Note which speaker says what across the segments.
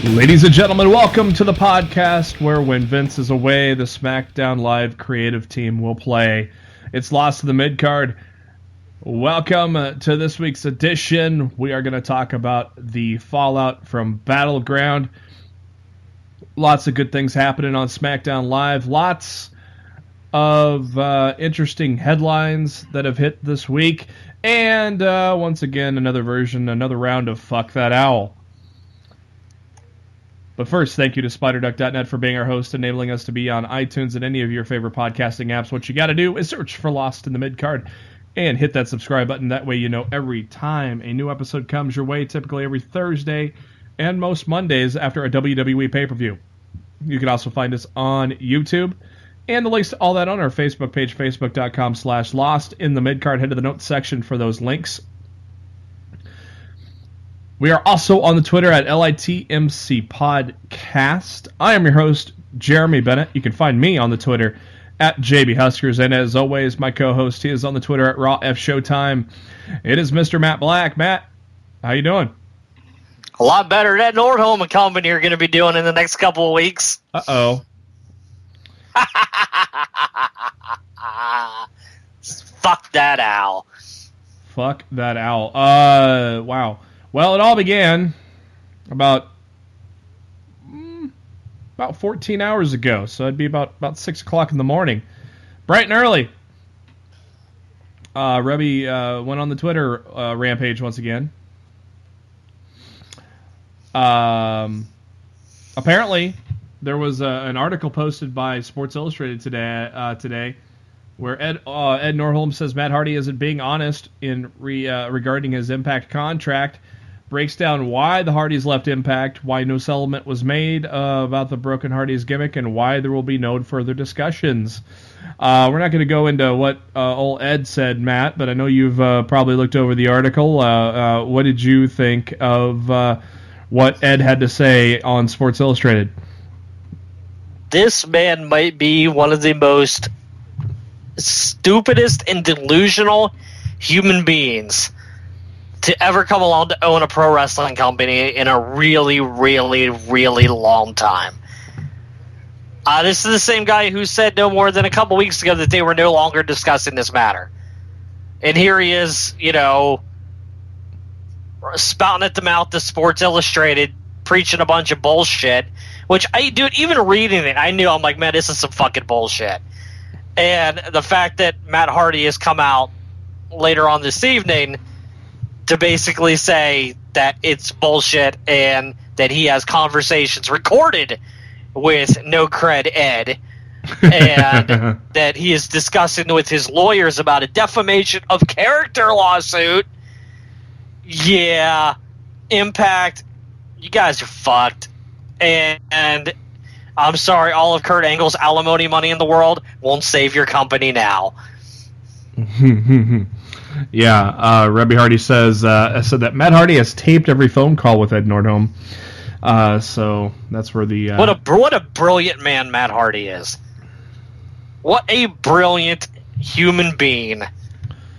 Speaker 1: Ladies and gentlemen, welcome to the podcast where when Vince is away, the SmackDown Live creative team will play. It's Lost to the Midcard. Welcome to this week's edition. We are going to talk about the fallout from Battleground. Lots of good things happening on SmackDown Live. Lots of interesting headlines that have hit this week. And once again, another round of Fuck That Owl. But first, thank you to SpiderDuck.net for being our host, enabling us to be on iTunes and any of your favorite podcasting apps. What you got to do is search for Lost in the Midcard and hit that subscribe button. That way you know every time a new episode comes your way, typically every Thursday and most Mondays after a WWE pay-per-view. You can also find us on YouTube. And the links to all that on our Facebook page, facebook.com/Lost in the Midcard. Head to the notes section for those links. We are also on the Twitter at LITMC Podcast. I am your host, Jeremy Bennett. You can find me on the Twitter at JBHuskers. And as always, my co-host, he is on the Twitter at RawFShowtime. It is Mr. Matt Black. Matt, how you doing?
Speaker 2: A lot better than Nordholm and Company are going to be doing in the next couple of weeks.
Speaker 1: Uh-oh.
Speaker 2: Fuck that owl.
Speaker 1: Fuck that owl. Wow. Well, it all began about 14 hours ago, so it'd be about 6 o'clock in the morning. Bright and early. Rebby went on the Twitter rampage once again. Apparently, there was an article posted by Sports Illustrated today where Ed Nordholm says Matt Hardy isn't being honest in regarding his Impact contract. Breaks down why the Hardys left Impact, why no settlement was made about the Broken Hardys gimmick, and why there will be no further discussions. We're not going to go into what old Ed said, Matt, but I know you've probably looked over the article. What did you think of what Ed had to say on Sports Illustrated?
Speaker 2: This man might be one of the most stupidest and delusional human beings to ever come along to own a pro wrestling company in a really, really, really long time. This is the same guy who said no more than a couple weeks ago that they were no longer discussing this matter. And here he is, spouting at the mouth to Sports Illustrated, preaching a bunch of bullshit, which, even reading it, I knew, I'm like, man, this is some fucking bullshit. And the fact that Matt Hardy has come out later on this evening to basically say that it's bullshit and that he has conversations recorded with No Cred Ed and that he is discussing with his lawyers about a defamation of character lawsuit. Yeah, Impact, you guys are fucked. And I'm sorry, all of Kurt Angle's alimony money in the world won't save your company now.
Speaker 1: Yeah, Rebby Hardy said that Matt Hardy has taped every phone call with Ed Nordholm. So that's where the
Speaker 2: what a brilliant man Matt Hardy is. What a brilliant human being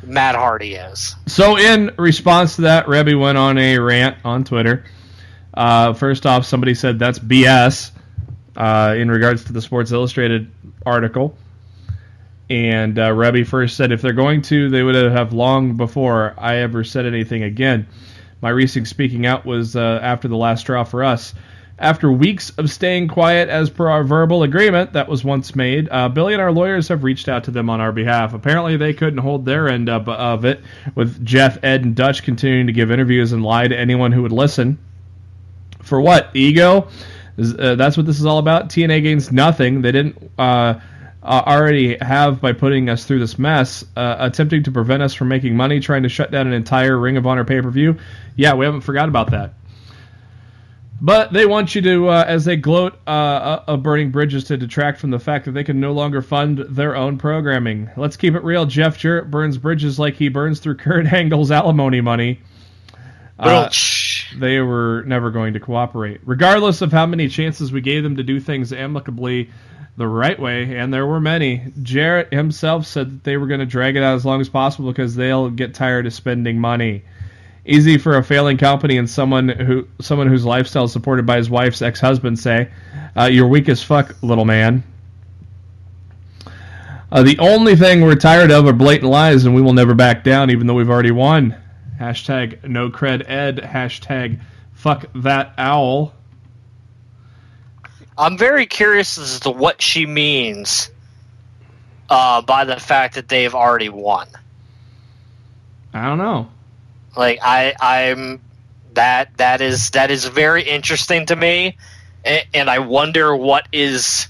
Speaker 2: Matt Hardy is.
Speaker 1: So in response to that, Rebby went on a rant on Twitter. First off, somebody said that's BS in regards to the Sports Illustrated article. And Rebby first said, if they're going to, they would have long before I ever said anything again. My recent speaking out was after the last straw for us. After weeks of staying quiet as per our verbal agreement that was once made, Billy and our lawyers have reached out to them on our behalf. Apparently they couldn't hold their end up of it, with Jeff, Ed, and Dutch continuing to give interviews and lie to anyone who would listen. For what? Ego? That's what this is all about? TNA gains nothing. They didn't already have by putting us through this mess, attempting to prevent us from making money, trying to shut down an entire Ring of Honor pay-per-view. Yeah, we haven't forgot about that. But they want you to, as they gloat of burning bridges, to detract from the fact that they can no longer fund their own programming. Let's keep it real. Jeff Jarrett burns bridges like he burns through Kurt Angle's alimony money. They were never going to cooperate. Regardless of how many chances we gave them to do things amicably the right way, and there were many, Jarrett himself said that they were going to drag it out as long as possible because they'll get tired of spending money. Easy for a failing company and someone whose lifestyle is supported by his wife's ex-husband say, "You're weak as fuck, little man." The only thing we're tired of are blatant lies, and we will never back down, even though we've already won. Hashtag no cred ed. Hashtag fuck that owl.
Speaker 2: I'm very curious as to what she means by the fact that they've already won.
Speaker 1: I don't know.
Speaker 2: Like I'm that is very interesting to me, and I wonder what is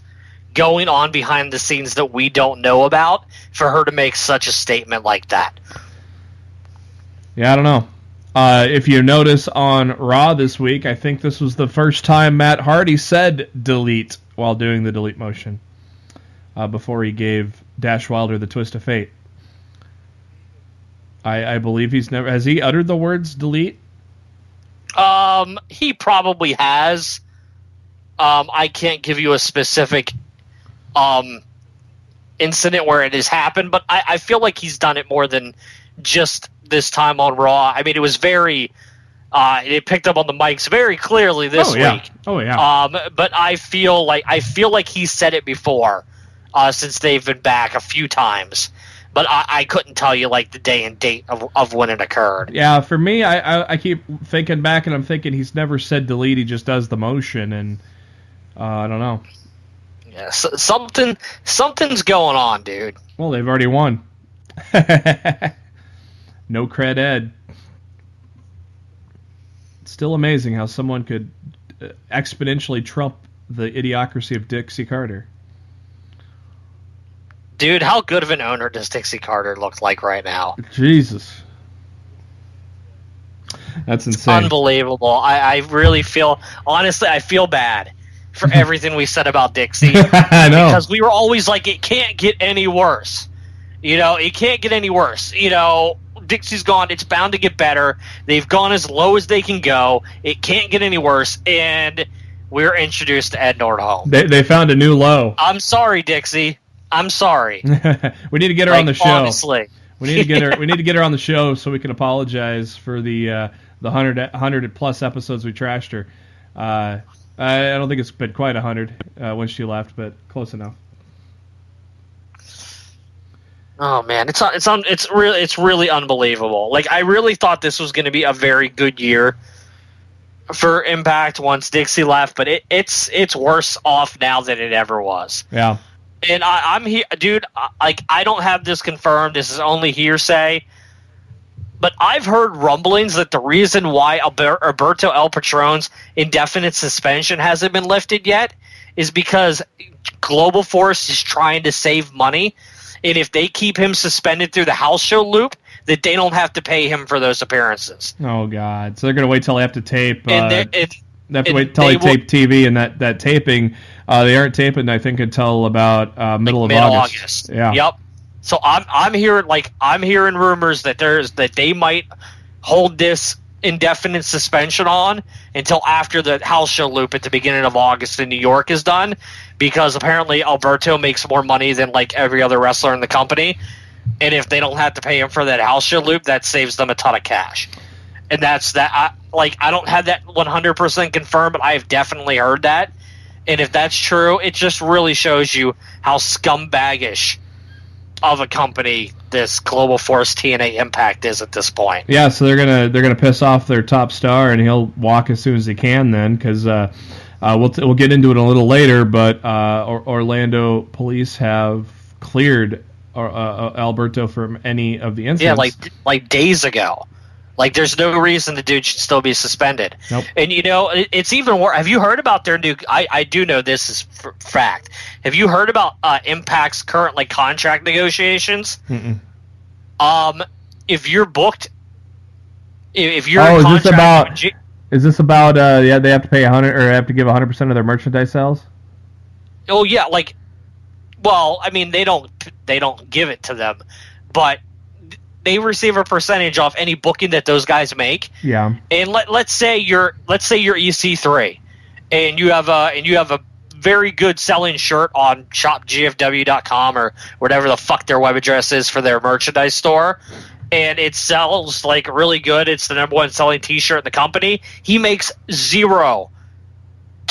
Speaker 2: going on behind the scenes that we don't know about for her to make such a statement like that.
Speaker 1: Yeah, I don't know. If you notice on Raw this week, I think this was the first time Matt Hardy said delete while doing the delete motion before he gave Dash Wilder the twist of fate. I believe he's never... Has he uttered the words delete?
Speaker 2: He probably has. I can't give you a specific incident where it has happened, but I feel like he's done it more than just this time on Raw. I mean, it was very... it picked up on the mics very clearly this week.
Speaker 1: Oh, yeah.
Speaker 2: But I feel like he said it before since they've been back a few times. But I couldn't tell you like the day and date of when it occurred.
Speaker 1: Yeah, for me, I keep thinking back, and I'm thinking he's never said delete. He just does the motion, and I don't know.
Speaker 2: Yeah, something's going on, dude.
Speaker 1: Well, they've already won. No cred ed. It's still amazing how someone could exponentially trump the idiocracy of Dixie Carter.
Speaker 2: Dude, how good of an owner does Dixie Carter look like right now?
Speaker 1: Jesus. That's insane.
Speaker 2: Unbelievable. I really feel... Honestly, I feel bad for everything we said about Dixie.
Speaker 1: I know.
Speaker 2: Because we were always like, it can't get any worse. You know, it can't get any worse. You know, Dixie's gone. It's bound to get better. They've gone as low as they can go. It can't get any worse. And we're introduced to Ed Nordholm.
Speaker 1: They found a new low.
Speaker 2: I'm sorry, Dixie. I'm sorry.
Speaker 1: We need to get her on the show.
Speaker 2: Honestly.
Speaker 1: We need to get her. We need to get her on the show so we can apologize for the 100 plus episodes we trashed her. I don't think it's been quite 100 when she left, but close enough.
Speaker 2: Oh man, it's really unbelievable. Like I really thought this was going to be a very good year for Impact once Dixie left, but it's worse off now than it ever was.
Speaker 1: Yeah.
Speaker 2: And I'm here, dude. Like I don't have this confirmed. This is only hearsay. But I've heard rumblings that the reason why Alberto El Patron's indefinite suspension hasn't been lifted yet is because Global Force is trying to save money, and if they keep him suspended through the house show loop, that they don't have to pay him for those appearances.
Speaker 1: Oh God! So they're gonna wait till they have to tape. They have to wait till
Speaker 2: they
Speaker 1: they tape TV, and that taping. They aren't taping, I think, until about middle of August. Yeah.
Speaker 2: Yep. So I'm hearing rumors that they might hold this indefinite suspension on until after the house show loop at the beginning of August in New York is done, because apparently Alberto makes more money than like every other wrestler in the company, and if they don't have to pay him for that house show loop, that saves them a ton of cash. And that's that. I don't have that 100% confirmed, but I have definitely heard that. And if that's true, it just really shows you how scumbaggish of a company this Global Force TNA Impact is at this point.
Speaker 1: Yeah, so they're gonna piss off their top star, and he'll walk as soon as he can. Then, because we'll get into it a little later, but Orlando police have cleared Alberto from any of the incidents.
Speaker 2: Yeah, like days ago. Like, there's no reason the dude should still be suspended.
Speaker 1: Nope.
Speaker 2: And, you know, it's even worse. Have you heard about their new... I do know this is fact. Have you heard about Impact's current, like, contract negotiations?
Speaker 1: Mm-mm.
Speaker 2: If you're booked... If you're
Speaker 1: is
Speaker 2: in
Speaker 1: this about... Is this about they have to pay 100 or have to give 100% of their merchandise sales?
Speaker 2: Oh yeah, like, well, I mean they don't give it to them, but they receive a percentage off any booking that those guys make.
Speaker 1: Yeah.
Speaker 2: And let's say you're EC3, and you have a very good selling shirt on shopgfw.com or whatever the fuck their web address is for their merchandise store, and it sells like really good. It's the number one selling T-shirt in the company. He makes $0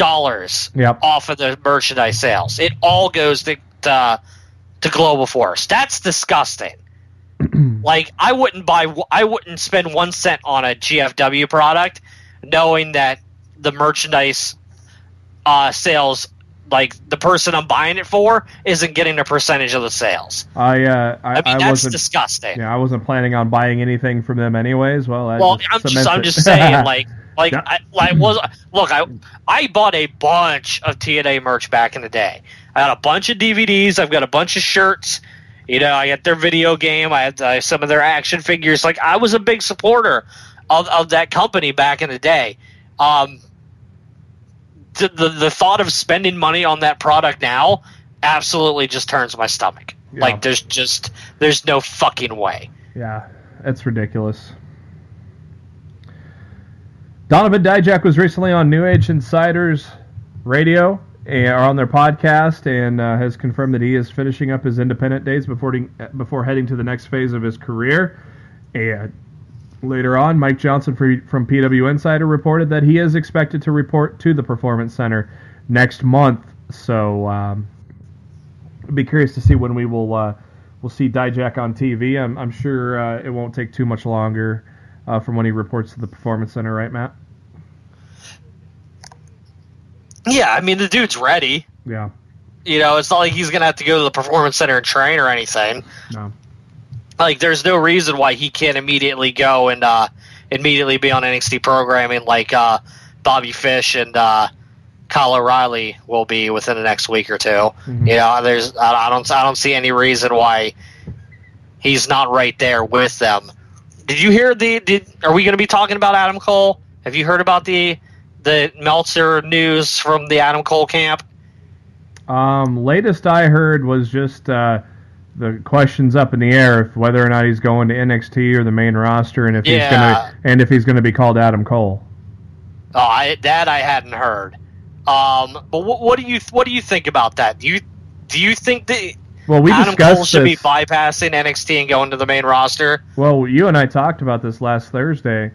Speaker 2: off of the merchandise sales. It all goes to Global Force. That's disgusting. Like, I wouldn't spend 1 cent on a GFW product knowing that the merchandise sales, like the person I'm buying it for, isn't getting a percentage of the sales.
Speaker 1: I
Speaker 2: mean, that's disgusting.
Speaker 1: Yeah, I wasn't planning on buying anything from them anyways. Well,
Speaker 2: I'm just saying, look, I bought a bunch of TNA merch back in the day. I got a bunch of DVDs. I've got a bunch of shirts. You know, I got their video game. I had some of their action figures. Like, I was a big supporter of that company back in the day. The thought of spending money on that product now absolutely just turns my stomach. Yeah. Like, there's no fucking way.
Speaker 1: Yeah, it's ridiculous. Donovan Dijak was recently on New Age Insiders Radio, or on their podcast, and has confirmed that he is finishing up his independent days before heading to the next phase of his career. And later on, Mike Johnson from PW Insider reported that he is expected to report to the Performance Center next month. So I'd be curious to see when we'll see Dijak on TV. I'm sure it won't take too much longer from when he reports to the Performance Center, right, Matt?
Speaker 2: Yeah, I mean, the dude's ready.
Speaker 1: Yeah.
Speaker 2: You know, it's not like he's going to have to go to the Performance Center and train or anything.
Speaker 1: No.
Speaker 2: Like, there's no reason why he can't immediately go and immediately be on NXT programming like Bobby Fish and Kyle O'Reilly will be within the next week or two. Mm-hmm. You know, I don't see any reason why he's not right there with them. Did you hear are we going to be talking about Adam Cole? Have you heard about the Meltzer news from the Adam Cole camp?
Speaker 1: Latest I heard was just the questions up in the air of whether or not he's going to NXT or the main roster, and if he's gonna be called Adam Cole.
Speaker 2: Oh, I hadn't heard. But what do you think about that? Do you think that Adam Cole should be bypassing NXT and going to the main roster?
Speaker 1: Well, you and I talked about this last Thursday.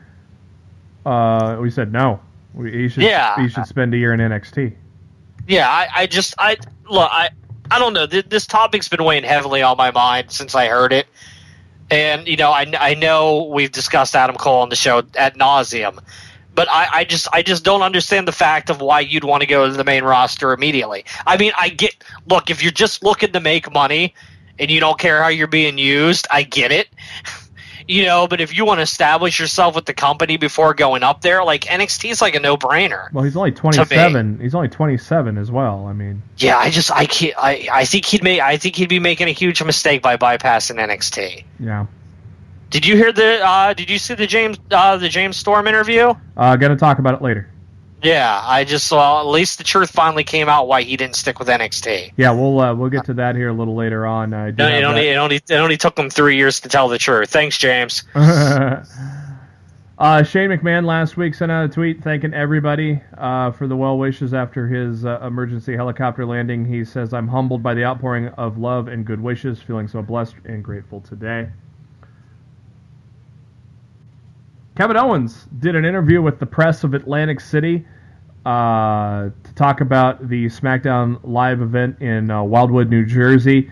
Speaker 1: We said no. He should spend a year in NXT.
Speaker 2: Yeah, I don't know. This topic's been weighing heavily on my mind since I heard it. And, you know, I know we've discussed Adam Cole on the show ad nauseum, but I just don't understand the fact of why you'd want to go to the main roster immediately. I mean, look, if you're just looking to make money and you don't care how you're being used, I get it. You know, but if you want to establish yourself with the company before going up there, like, NXT is like a no-brainer.
Speaker 1: Well, he's only 27. He's only 27 as well. I mean,
Speaker 2: yeah, I think he'd be making a huge mistake by bypassing NXT.
Speaker 1: Yeah.
Speaker 2: Did you hear did you see the James Storm interview?
Speaker 1: Gonna talk about it later.
Speaker 2: Yeah, I just saw. At least the truth finally came out why he didn't stick with NXT.
Speaker 1: Yeah, we'll get to that here a little later on.
Speaker 2: It only took him 3 years to tell the truth. Thanks, James.
Speaker 1: Shane McMahon last week sent out a tweet thanking everybody for the well wishes after his emergency helicopter landing. He says, "I'm humbled by the outpouring of love and good wishes. Feeling so blessed and grateful today." Kevin Owens did an interview with the press of Atlantic City to talk about the SmackDown Live event in Wildwood, New Jersey,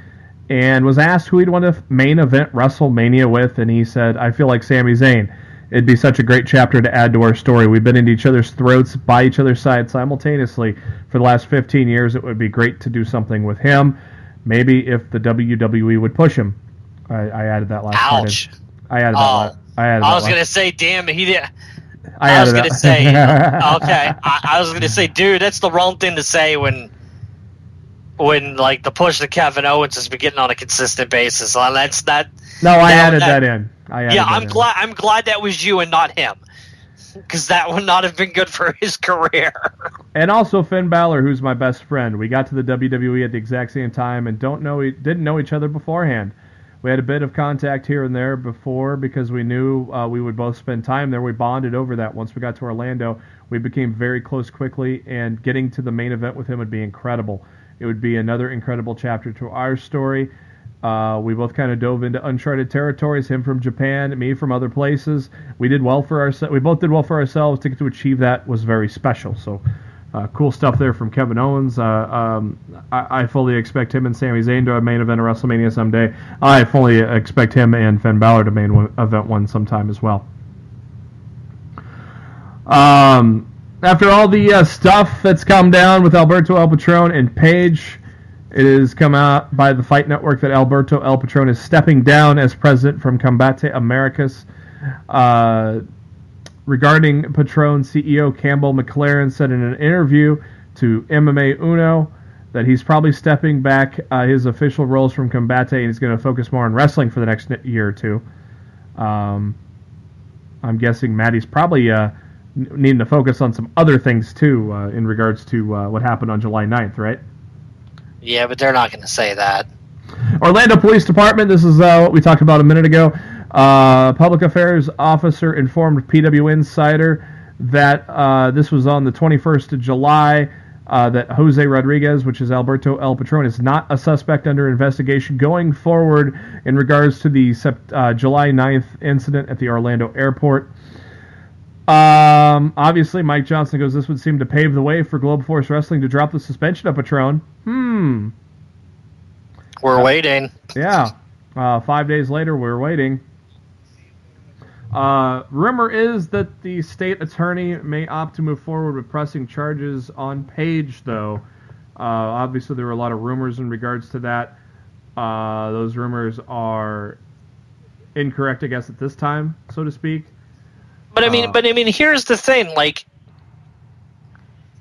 Speaker 1: and was asked who he'd want to main event WrestleMania with, and he said, "I feel like Sami Zayn. It'd be such a great chapter to add to our story. We've been into each other's throats, by each other's sides simultaneously for the last 15 years. It would be great to do something with him. Maybe if the WWE would push him." I added that last part.
Speaker 2: Ouch.
Speaker 1: I added that.
Speaker 2: I was gonna say, damn, he did. I was gonna say, okay. I was gonna say, dude, that's the wrong thing to say when like the push that Kevin Owens has been getting on a consistent basis.
Speaker 1: That's that. No, I added that in.
Speaker 2: I'm glad that was you and not him. because that would not have been good for his career.
Speaker 1: And also Finn Balor, who's my best friend. We got to the WWE at the exact same time and didn't know each other beforehand. We had a bit of contact here and there before because we knew we would both spend time there. We bonded over that. Once we got to Orlando, we became very close quickly, and getting to the main event with him would be incredible. It would be another incredible chapter to our story. We both kind of dove into uncharted territories, him from Japan, me from other places. We did well for ourselves. We both did well for ourselves. To get to achieve that was very special. So cool stuff there from Kevin Owens. I fully expect him and Sami Zayn to a main event of WrestleMania someday. I fully expect him and Finn Balor to main event one sometime as well. After all the stuff that's come down with Alberto El Patron and Paige, it has come out by the Fight Network that Alberto El Patron is stepping down as president from Combate Americas. Regarding Patron, CEO Campbell McLaren said in an interview to MMA Uno that he's probably stepping back his official roles from Combate and he's going to focus more on wrestling for the next year or two. I'm guessing Matty's probably needing to focus on some other things too in regards to what happened on July 9th, right?
Speaker 2: Yeah, but they're not going to say that.
Speaker 1: Orlando Police Department, this is what we talked about a minute ago. Public Affairs Officer informed PW Insider that this was on the 21st of July, that Jose Rodriguez, which is Alberto El Patron, is not a suspect under investigation going forward in regards to the July 9th incident at the Orlando airport. Obviously, Mike Johnson goes, this would seem to pave the way for Global Force Wrestling to drop the suspension of Patron.
Speaker 2: We're waiting.
Speaker 1: Yeah. 5 days later, we're waiting. Rumor is that the state attorney may opt to move forward with pressing charges on Paige, though. Obviously, there were a lot of rumors in regards to that. Those rumors are incorrect, I guess, at this time, so to speak.
Speaker 2: But I mean, here's the thing. Like,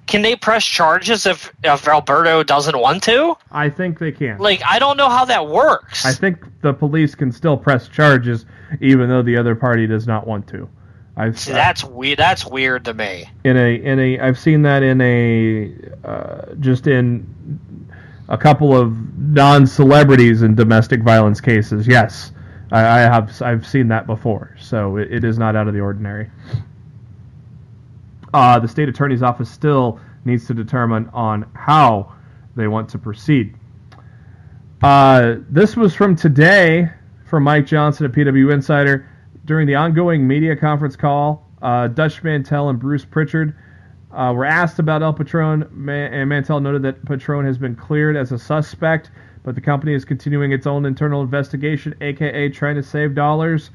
Speaker 2: can they press charges if Alberto doesn't want to?
Speaker 1: I think they can.
Speaker 2: Like, I don't know how that works.
Speaker 1: I think the police can still press charges even though the other party does not want to.
Speaker 2: That's weird. That's weird to me.
Speaker 1: I've seen that in just in a couple of non-celebrities in domestic violence cases. Yes. I've seen that before, so it is not out of the ordinary. The state attorney's office still needs to determine on how they want to proceed. This was from today from Mike Johnson at PW Insider. During the ongoing media conference call, Dutch Mantel and Bruce Pritchard were asked about El Patron, and Mantel noted that Patron has been cleared as a suspect, but the company is continuing its own internal investigation, a.k.a. trying to save dollars.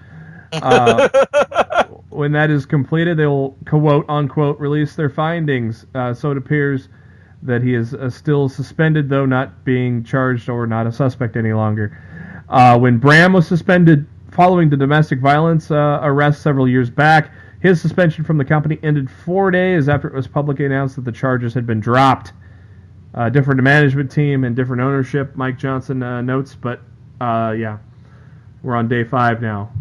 Speaker 1: When that is completed, they will, quote, unquote, release their findings. So it appears that he is still suspended, though not being charged or not a suspect any longer. When Bram was suspended following the domestic violence arrest several years back, his suspension from the company ended 4 days after it was publicly announced that the charges had been dropped. Different management team and different ownership, Mike Johnson notes, but yeah, we're on day 5 now.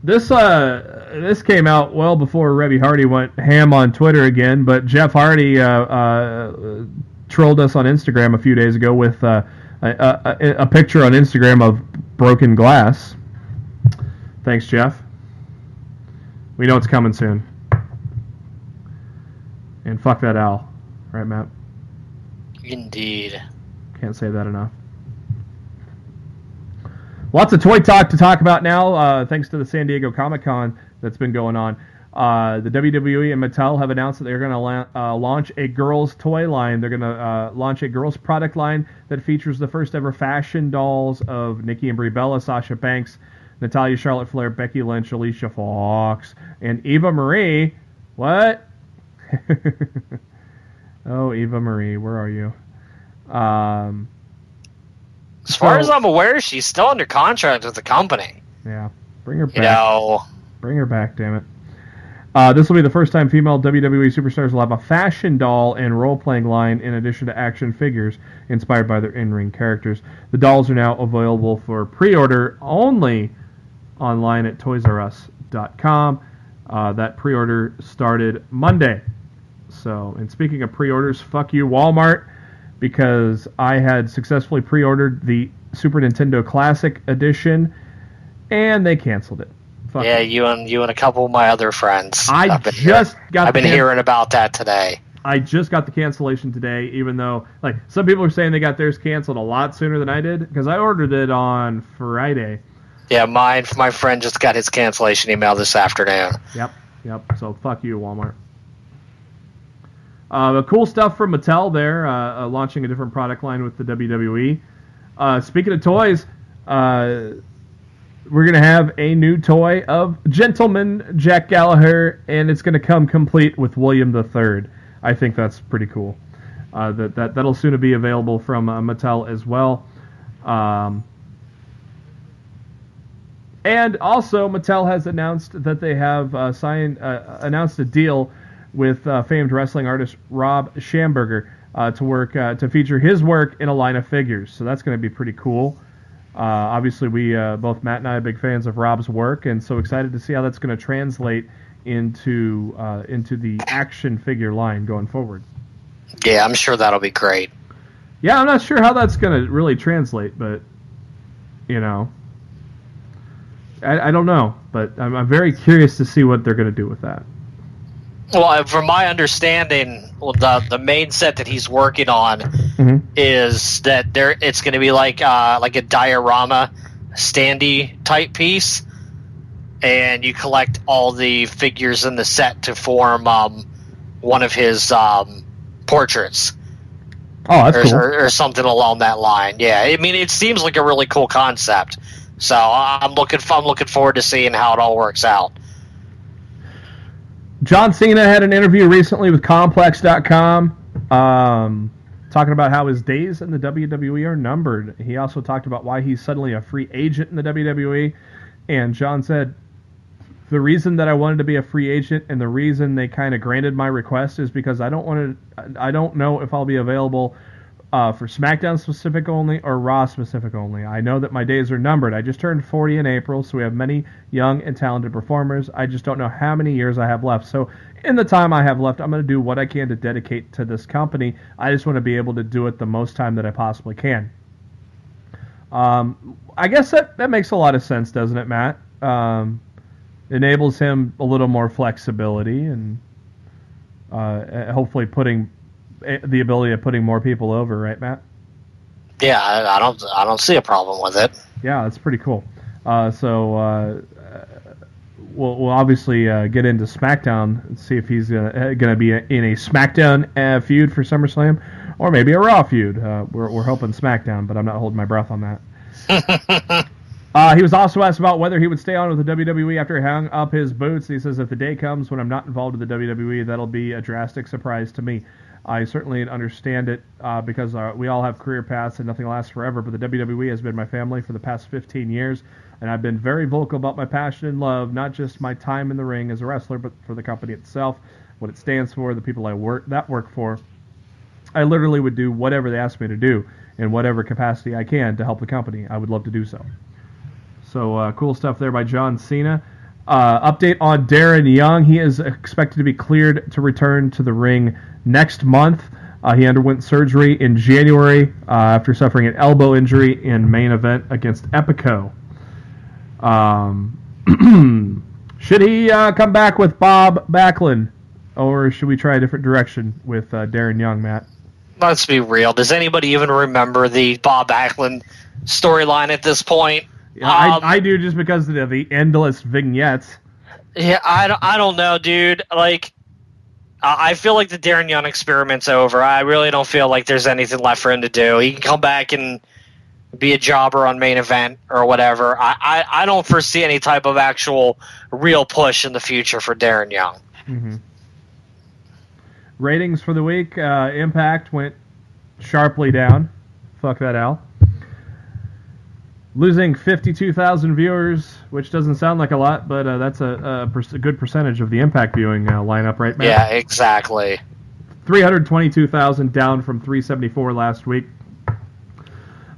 Speaker 1: This came out well before Rebby Hardy went ham on Twitter again, but Jeff Hardy trolled us on Instagram a few days ago with a picture on Instagram of broken glass. Thanks, Jeff. We know it's coming soon. And fuck that owl. Right, Matt?
Speaker 2: Indeed. Can't
Speaker 1: say that enough. Lots of toy talk to talk about now, thanks to the San Diego Comic-Con that's been going on. The WWE and Mattel have announced that they're going to launch a girls' toy line. They're going to launch a girls' product line that features the first ever fashion dolls of Nikki and Brie Bella, Sasha Banks, Natalya, Charlotte Flair, Becky Lynch, Alicia Fox, and Eva Marie. What? Oh, Eva Marie, where are you?
Speaker 2: As far as I'm aware, she's still under contract with the company.
Speaker 1: Yeah, bring her back. Bring her back, damn it. This will be the first time female WWE superstars will have a fashion doll and role-playing line in addition to action figures inspired by their in-ring characters. The dolls are now available for pre-order only online at Toys R Us Battleground.com. That pre-order started Monday. So, and speaking of pre-orders, fuck you, Walmart, because I had successfully pre-ordered the Super Nintendo Classic Edition, and they canceled it. Fuck
Speaker 2: yeah,
Speaker 1: them.
Speaker 2: you and a couple of my other friends.
Speaker 1: I've been
Speaker 2: hearing about that today.
Speaker 1: I just got the cancellation today, even though, like, some people are saying they got theirs canceled a lot sooner than I did, because I ordered it on Friday.
Speaker 2: Yeah, my friend just got his cancellation email this afternoon.
Speaker 1: Yep. So fuck you, Walmart. Cool stuff from Mattel there, launching a different product line with the WWE. Speaking of toys, we're going to have a new toy of Gentleman Jack Gallagher, and it's going to come complete with William III. I think that's pretty cool. That'll soon be available from Mattel as well. And also, Mattel has announced that they have announced a deal with famed wrestling artist Rob Schamberger to feature his work in a line of figures. So that's going to be pretty cool. Obviously, we both Matt and I are big fans of Rob's work, and so excited to see how that's going to translate into the action figure line going forward.
Speaker 2: Yeah, I'm sure that'll be great.
Speaker 1: Yeah, I'm not sure how that's going to really translate, but I don't know. But I'm very curious to see what they're going to do with that.
Speaker 2: Well, from my understanding, the main set that he's working on is that it's going to be like a diorama standee type piece, and you collect all the figures in the set to form one of his portraits.
Speaker 1: Oh, that's cool.
Speaker 2: Or something along that line. Yeah, I mean, it seems like a really cool concept. So I'm looking forward to seeing how it all works out.
Speaker 1: John Cena had an interview recently with Complex.com, talking about how his days in the WWE are numbered. He also talked about why he's suddenly a free agent in the WWE. And John said, the reason that I wanted to be a free agent and the reason they kind of granted my request is because I don't know if I'll be available for SmackDown specific only or Raw specific only. I know that my days are numbered. I just turned 40 in April, so we have many young and talented performers. I just don't know how many years I have left. So in the time I have left, I'm going to do what I can to dedicate to this company. I just want to be able to do it the most time that I possibly can. I guess that makes a lot of sense, doesn't it, Matt? Enables him a little more flexibility and hopefully putting the ability of putting more people over, right, Matt?
Speaker 2: Yeah, I don't see a problem with it.
Speaker 1: Yeah, that's pretty cool. So we'll obviously get into SmackDown and see if he's going to be in a SmackDown feud for SummerSlam, or maybe a Raw feud. We're hoping SmackDown, but I'm not holding my breath on that. He was also asked about whether he would stay on with the WWE after he hung up his boots. He says, if the day comes when I'm not involved with the WWE, that'll be a drastic surprise to me. I certainly understand it because we all have career paths and nothing lasts forever, but the WWE has been my family for the past 15 years, and I've been very vocal about my passion and love, not just my time in the ring as a wrestler, but for the company itself, what it stands for, the people I work for. I literally would do whatever they ask me to do in whatever capacity I can to help the company. I would love to do so. So cool stuff there by John Cena. Update on Darren Young. He is expected to be cleared to return to the ring next month. He underwent surgery in January after suffering an elbow injury in main event against Epico. Should he come back with Bob Backlund, or should we try a different direction with Darren Young, Matt?
Speaker 2: Let's be real. Does anybody even remember the Bob Backlund storyline at this point?
Speaker 1: Yeah, I do, just because of the endless vignettes.
Speaker 2: Yeah, I don't know, dude. Like, I feel like the Darren Young experiment's over. I really don't feel like there's anything left for him to do. He can come back and be a jobber on main event or whatever. I don't foresee any type of actual real push in the future for Darren Young.
Speaker 1: Mm-hmm. Ratings for the week. Impact went sharply down. Fuck that, Al. Losing 52,000 viewers, which doesn't sound like a lot, but that's a good percentage of the Impact viewing lineup, right, Matt?
Speaker 2: Yeah, exactly.
Speaker 1: 322,000 down from 374 last week.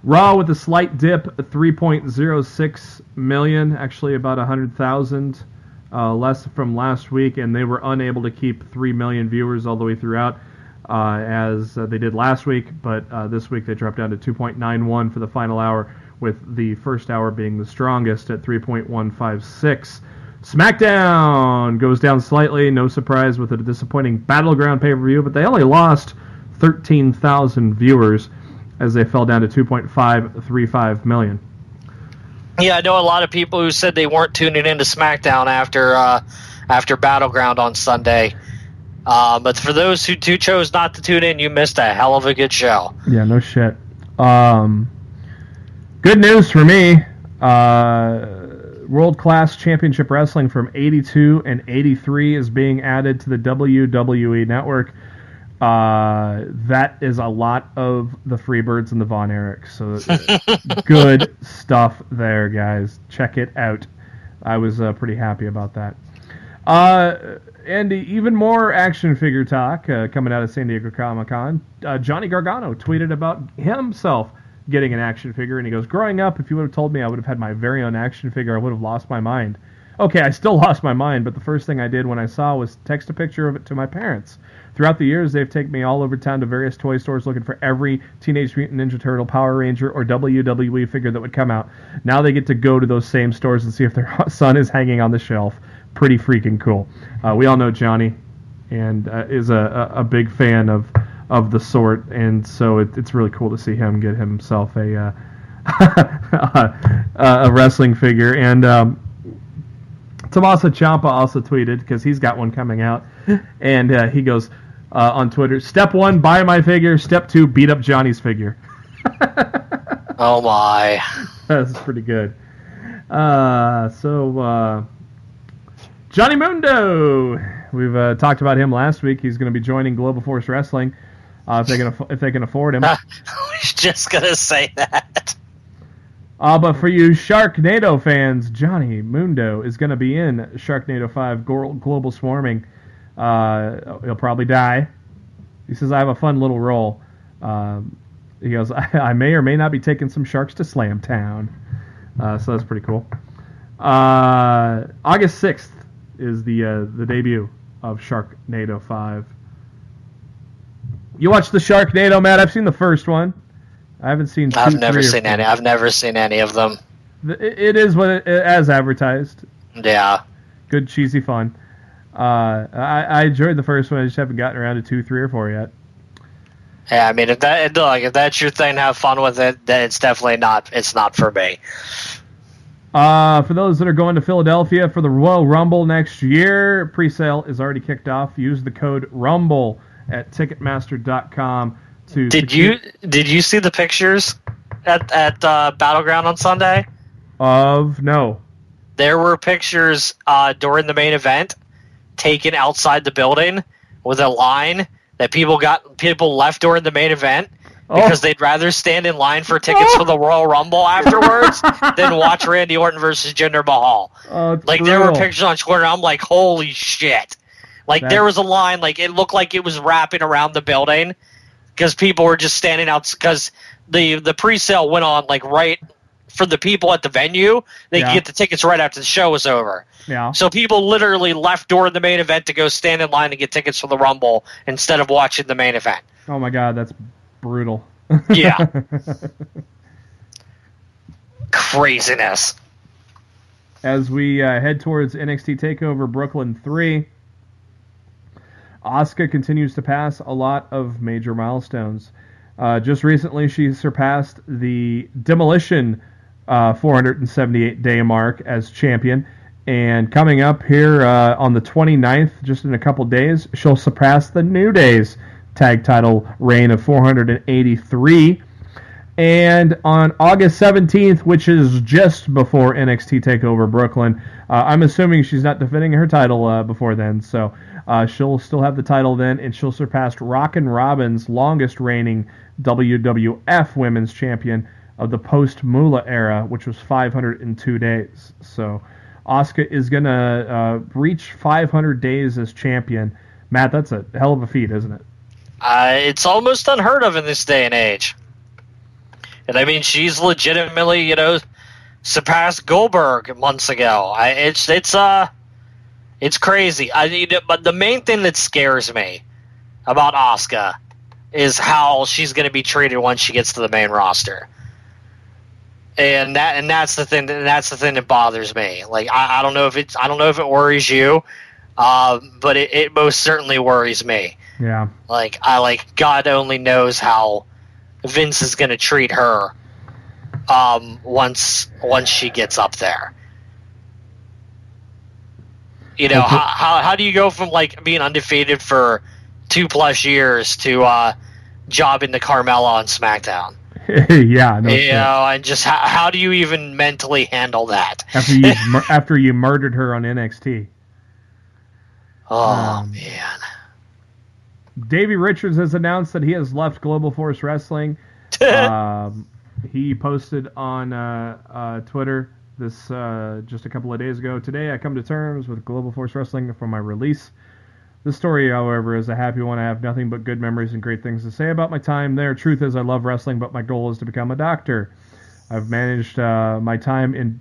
Speaker 1: Raw with a slight dip, 3.06 million, actually about 100,000 less from last week, and they were unable to keep 3 million viewers all the way throughout, as they did last week, but this week they dropped down to 2.91 for the final hour, with the first hour being the strongest at 3.156. SmackDown goes down slightly, no surprise with a disappointing Battleground pay-per-view, but they only lost 13,000 viewers as they fell down to 2.535 million.
Speaker 2: Yeah, I know a lot of people who said they weren't tuning into SmackDown after Battleground on Sunday. But for those who chose not to tune in, you missed a hell of a good show.
Speaker 1: Yeah, no shit. Good news for me. World Class Championship Wrestling from 82 and 83 is being added to the WWE Network. That is a lot of the Freebirds and the Von Erichs. So good stuff there, guys. Check it out. I was pretty happy about that. And even more action figure talk coming out of San Diego Comic-Con. Johnny Gargano tweeted about himself getting an action figure, and he goes, "Growing up, if you would have told me I would have had my very own action figure, I would have lost my mind." Okay, I still lost my mind, but the first thing I did when I saw was text a picture of it to my parents. Throughout the years, they've taken me all over town to various toy stores looking for every Teenage Mutant Ninja Turtle, Power Ranger, or WWE figure that would come out. Now they get to go to those same stores and see if their son is hanging on the shelf. Pretty freaking cool. We all know Johnny, and is a big fan of the sort, and so it's really cool to see him get himself a wrestling figure. And Tommaso Ciampa also tweeted, because he's got one coming out, and he goes on Twitter, "Step 1, buy my figure. Step 2, beat up Johnny's figure."
Speaker 2: Oh my.
Speaker 1: That's pretty good. So Johnny Mundo, we've talked about him last week. He's going to be joining Global Force Wrestling if they can afford him.
Speaker 2: I was just going to say that.
Speaker 1: But for you Sharknado fans, Johnny Mundo is going to be in Sharknado 5 Global Swarming. He'll probably die. He says, "I have a fun little role." He goes, I may or may not be taking some sharks to Slam Town. So that's pretty cool. August 6th is the debut of Sharknado 5. You watched the Sharknado, Matt? I've seen the first one. I haven't seen.
Speaker 2: I've never seen any. I've never seen any of them.
Speaker 1: It is as advertised.
Speaker 2: Yeah.
Speaker 1: Good cheesy fun. I enjoyed the first one. I just haven't gotten around to 2, 3, or 4 yet.
Speaker 2: Yeah, I mean, if that's your thing, have fun with it. Then it's definitely not. It's not for me.
Speaker 1: For those that are going to Philadelphia for the Royal Rumble next year, pre-sale is already kicked off. Use the code RUMBLE at Ticketmaster.com to.
Speaker 2: Did you see the pictures at Battleground on Sunday?
Speaker 1: No.
Speaker 2: There were pictures during the main event taken outside the building with a line that people left during the main event because they'd rather stand in line for tickets for the Royal Rumble afterwards than watch Randy Orton versus Jinder Mahal. Like, there were pictures on Twitter, I'm like, holy shit. Like, there was a line, like, it looked like it was wrapping around the building because people were just standing out, because the pre-sale went on, like, right for the people at the venue. They could get the tickets right after the show was over.
Speaker 1: Yeah.
Speaker 2: So people literally left during the main event to go stand in line and get tickets for the Rumble instead of watching the main event.
Speaker 1: Oh my God, that's brutal.
Speaker 2: Yeah. Craziness.
Speaker 1: As we head towards NXT TakeOver Brooklyn 3, Asuka continues to pass a lot of major milestones. Just recently, she surpassed the Demolition 478-day mark as champion. And coming up here on the 29th, just in a couple days, she'll surpass the New Day's tag title reign of 483. And on August 17th, which is just before NXT TakeOver Brooklyn, I'm assuming she's not defending her title before then, so she'll still have the title then, and she'll surpass Rockin' Robin's longest reigning WWF Women's Champion of the post-Moolah era, which was 502 days. So Asuka is going to reach 500 days as champion. Matt, that's a hell of a feat, isn't it?
Speaker 2: It's almost unheard of in this day and age. And I mean, she's legitimately, surpassed Goldberg months ago. It's It's crazy. But the main thing that scares me about Asuka is how she's going to be treated once she gets to the main roster. And that's the thing. That's the thing that bothers me. Like I don't know if it worries you, but it most certainly worries me.
Speaker 1: Yeah.
Speaker 2: God only knows how Vince is going to treat her once she gets up there. You know, how do you go from like being undefeated for 2+ years to jobbing the Carmella on SmackDown?
Speaker 1: Yeah, no shit.
Speaker 2: Know, and just how do you even mentally handle that?
Speaker 1: After you murdered her on NXT.
Speaker 2: Oh man.
Speaker 1: Davey Richards has announced that he has left Global Force Wrestling. He posted on Twitter this just a couple of days ago. Today I come to terms with Global Force Wrestling for my release. This story, however, is a happy one. I have nothing but good memories and great things to say about my time there. Truth is, I love wrestling, but my goal is to become a doctor. I've managed my time in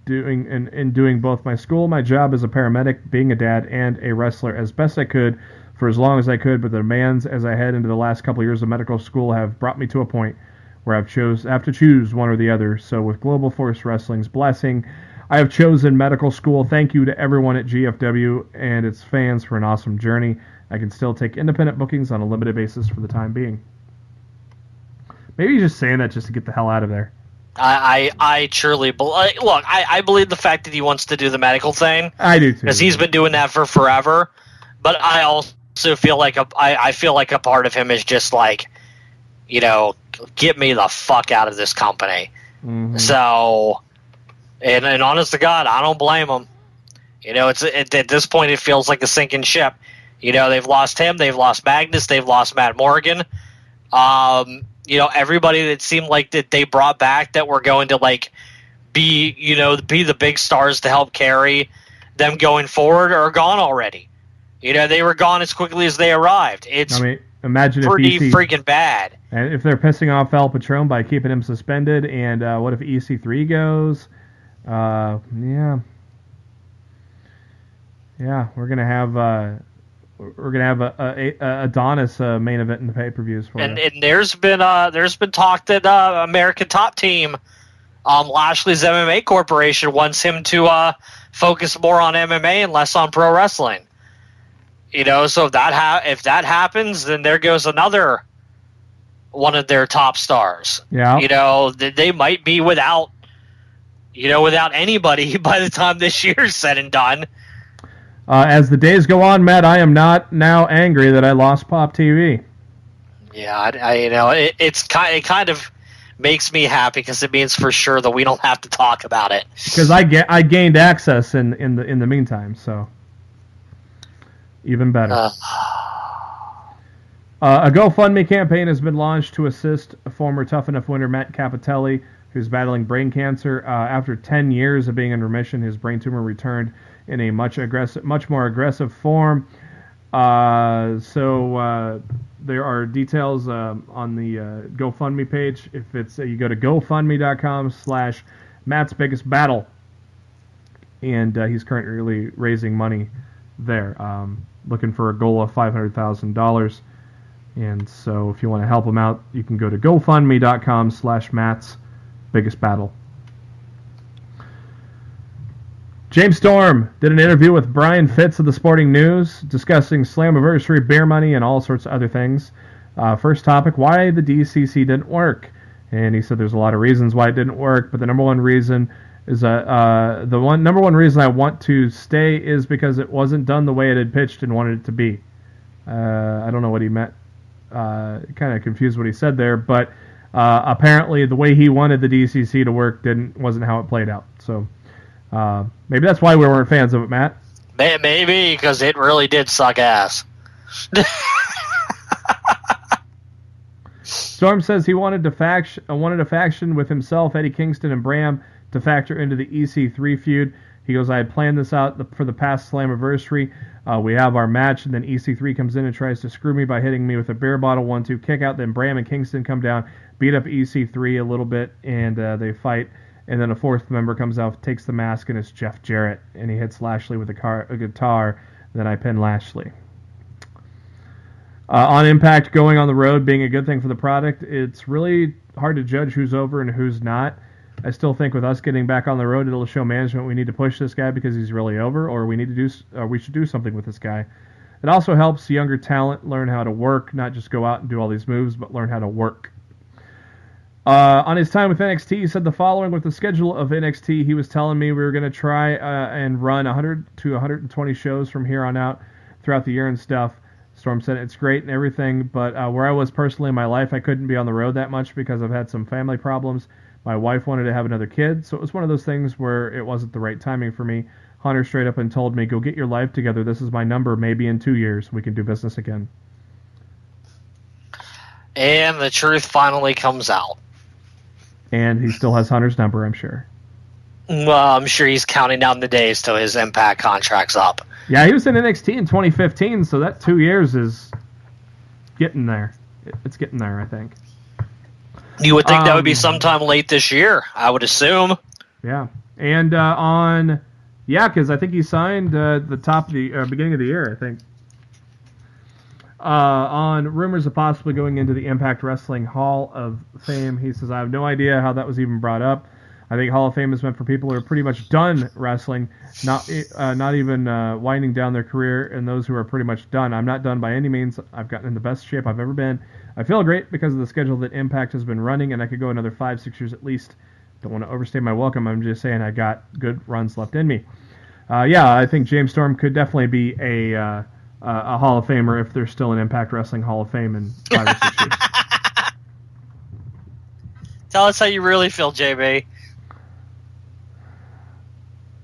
Speaker 1: doing both my school, my job as a paramedic, being a dad, and a wrestler as best I could for as long as I could. But the demands as I head into the last couple of years of medical school have brought me to a point where I have to choose one or the other. So with Global Force Wrestling's blessing, I have chosen medical school. Thank you to everyone at GFW and its fans for an awesome journey. I can still take independent bookings on a limited basis for the time being. Maybe he's just saying that just to get the hell out of there.
Speaker 2: I truly believe. Look, I believe the fact that he wants to do the medical thing.
Speaker 1: I do too,
Speaker 2: because he's been doing that for forever. But I also feel like I feel like a part of him is just like, you know, get me the fuck out of this company. Mm-hmm. So, and honest to God, I don't blame him. You know, at this point it feels like a sinking ship. You know, they've lost him, they've lost Magnus, they've lost Matt Morgan. You know, everybody that seemed like that they brought back that were going to like be the big stars to help carry them going forward are gone already. You know, they were gone as quickly as they arrived.
Speaker 1: Imagine
Speaker 2: pretty
Speaker 1: if
Speaker 2: freaking bad.
Speaker 1: And if they're pissing off El Patron by keeping him suspended, and what if EC3 goes? Yeah, we're gonna have a Adonis main event in the pay-per-views for
Speaker 2: and there's been talk that American Top Team, Lashley's MMA Corporation wants him to focus more on MMA and less on pro wrestling. You know, so if that happens, then there goes another one of their top stars.
Speaker 1: Yeah,
Speaker 2: you know, they might be without anybody by the time this year's said and done.
Speaker 1: As the days go on, Matt, I am not now angry that I lost Pop TV.
Speaker 2: Yeah, it kind of makes me happy because it means for sure that we don't have to talk about it.
Speaker 1: Because I gained access in the meantime, so even better. A GoFundMe campaign has been launched to assist former Tough Enough winner Matt Capitelli, who's battling brain cancer. After 10 years of being in remission, his brain tumor returned in a much more aggressive form. So there are details on the GoFundMe page. If it's you go to GoFundMe.com/Matt's Biggest Battle, and he's currently raising money there, looking for a goal of $500,000. And so if you want to help him out, you can go to GoFundMe.com/Matt's Biggest Battle. James Storm did an interview with Brian Fitz of the Sporting News discussing Slammiversary, beer money, and all sorts of other things. First topic, why the DCC didn't work. And he said there's a lot of reasons why it didn't work, but the number one reason is number one reason I want to stay is because it wasn't done the way it had pitched and wanted it to be. I don't know what he meant. Kind of confused what he said there, but apparently the way he wanted the DCC to work wasn't how it played out. So maybe that's why we weren't fans of it, Matt.
Speaker 2: Maybe because it really did suck ass.
Speaker 1: Storm says he wanted a faction with himself, Eddie Kingston, and Bram to factor into the EC3 feud. He goes, I had planned this out for the past Slammiversary. We have our match, and then EC3 comes in and tries to screw me by hitting me with a beer bottle, 1-2 kick out. Then Bram and Kingston come down, beat up EC3 a little bit, and they fight. And then a fourth member comes out, takes the mask, and it's Jeff Jarrett. And he hits Lashley with a guitar. Then I pinned Lashley. On Impact, going on the road being a good thing for the product, it's really hard to judge who's over and who's not. I still think with us getting back on the road, it'll show management we need to push this guy because he's really over, or we should do something with this guy. It also helps younger talent learn how to work, not just go out and do all these moves, but learn how to work. On his time with NXT, he said the following: with the schedule of NXT, he was telling me we were going to try and run 100 to 120 shows from here on out throughout the year and stuff. Storm said it's great and everything, but where I was personally in my life, I couldn't be on the road that much because I've had some family problems. My wife wanted to have another kid, so it was one of those things where it wasn't the right timing for me. Hunter straight up and told me, go get your life together. This is my number. Maybe in 2 years we can do business again.
Speaker 2: And the truth finally comes out.
Speaker 1: And he still has Hunter's number, I'm sure.
Speaker 2: Well, I'm sure he's counting down the days till his Impact contract's up.
Speaker 1: Yeah, he was in NXT in 2015, so that 2 years is getting there. It's getting there, I think.
Speaker 2: You would think that would be sometime late this year, I would assume.
Speaker 1: Yeah. And because I think he signed the top of the beginning of the year, I think. On rumors of possibly going into the Impact Wrestling Hall of Fame, he says, I have no idea how that was even brought up. I think Hall of Fame is meant for people who are pretty much done wrestling, not even winding down their career, and those who are pretty much done. I'm not done by any means. I've gotten in the best shape I've ever been. I feel great because of the schedule that Impact has been running, and I could go another 5-6 years at least. Don't want to overstay my welcome. I'm just saying I got good runs left in me. I think James Storm could definitely be a Hall of Famer if there's still an Impact Wrestling Hall of Fame in 5 or 6 years.
Speaker 2: Tell us how you really feel, JB.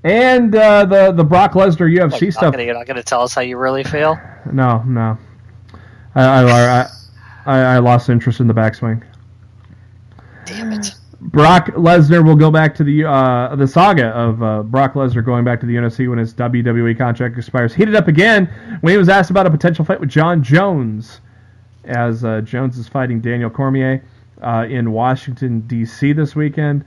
Speaker 1: And the Brock Lesnar UFC stuff.
Speaker 2: You're not going to tell us how you really feel?
Speaker 1: No. I lost interest in the backswing.
Speaker 2: Damn it.
Speaker 1: Brock Lesnar will go back to the saga of Brock Lesnar going back to the UFC when his WWE contract expires. Heated up again when he was asked about a potential fight with John Jones, as Jones is fighting Daniel Cormier in Washington, D.C. this weekend.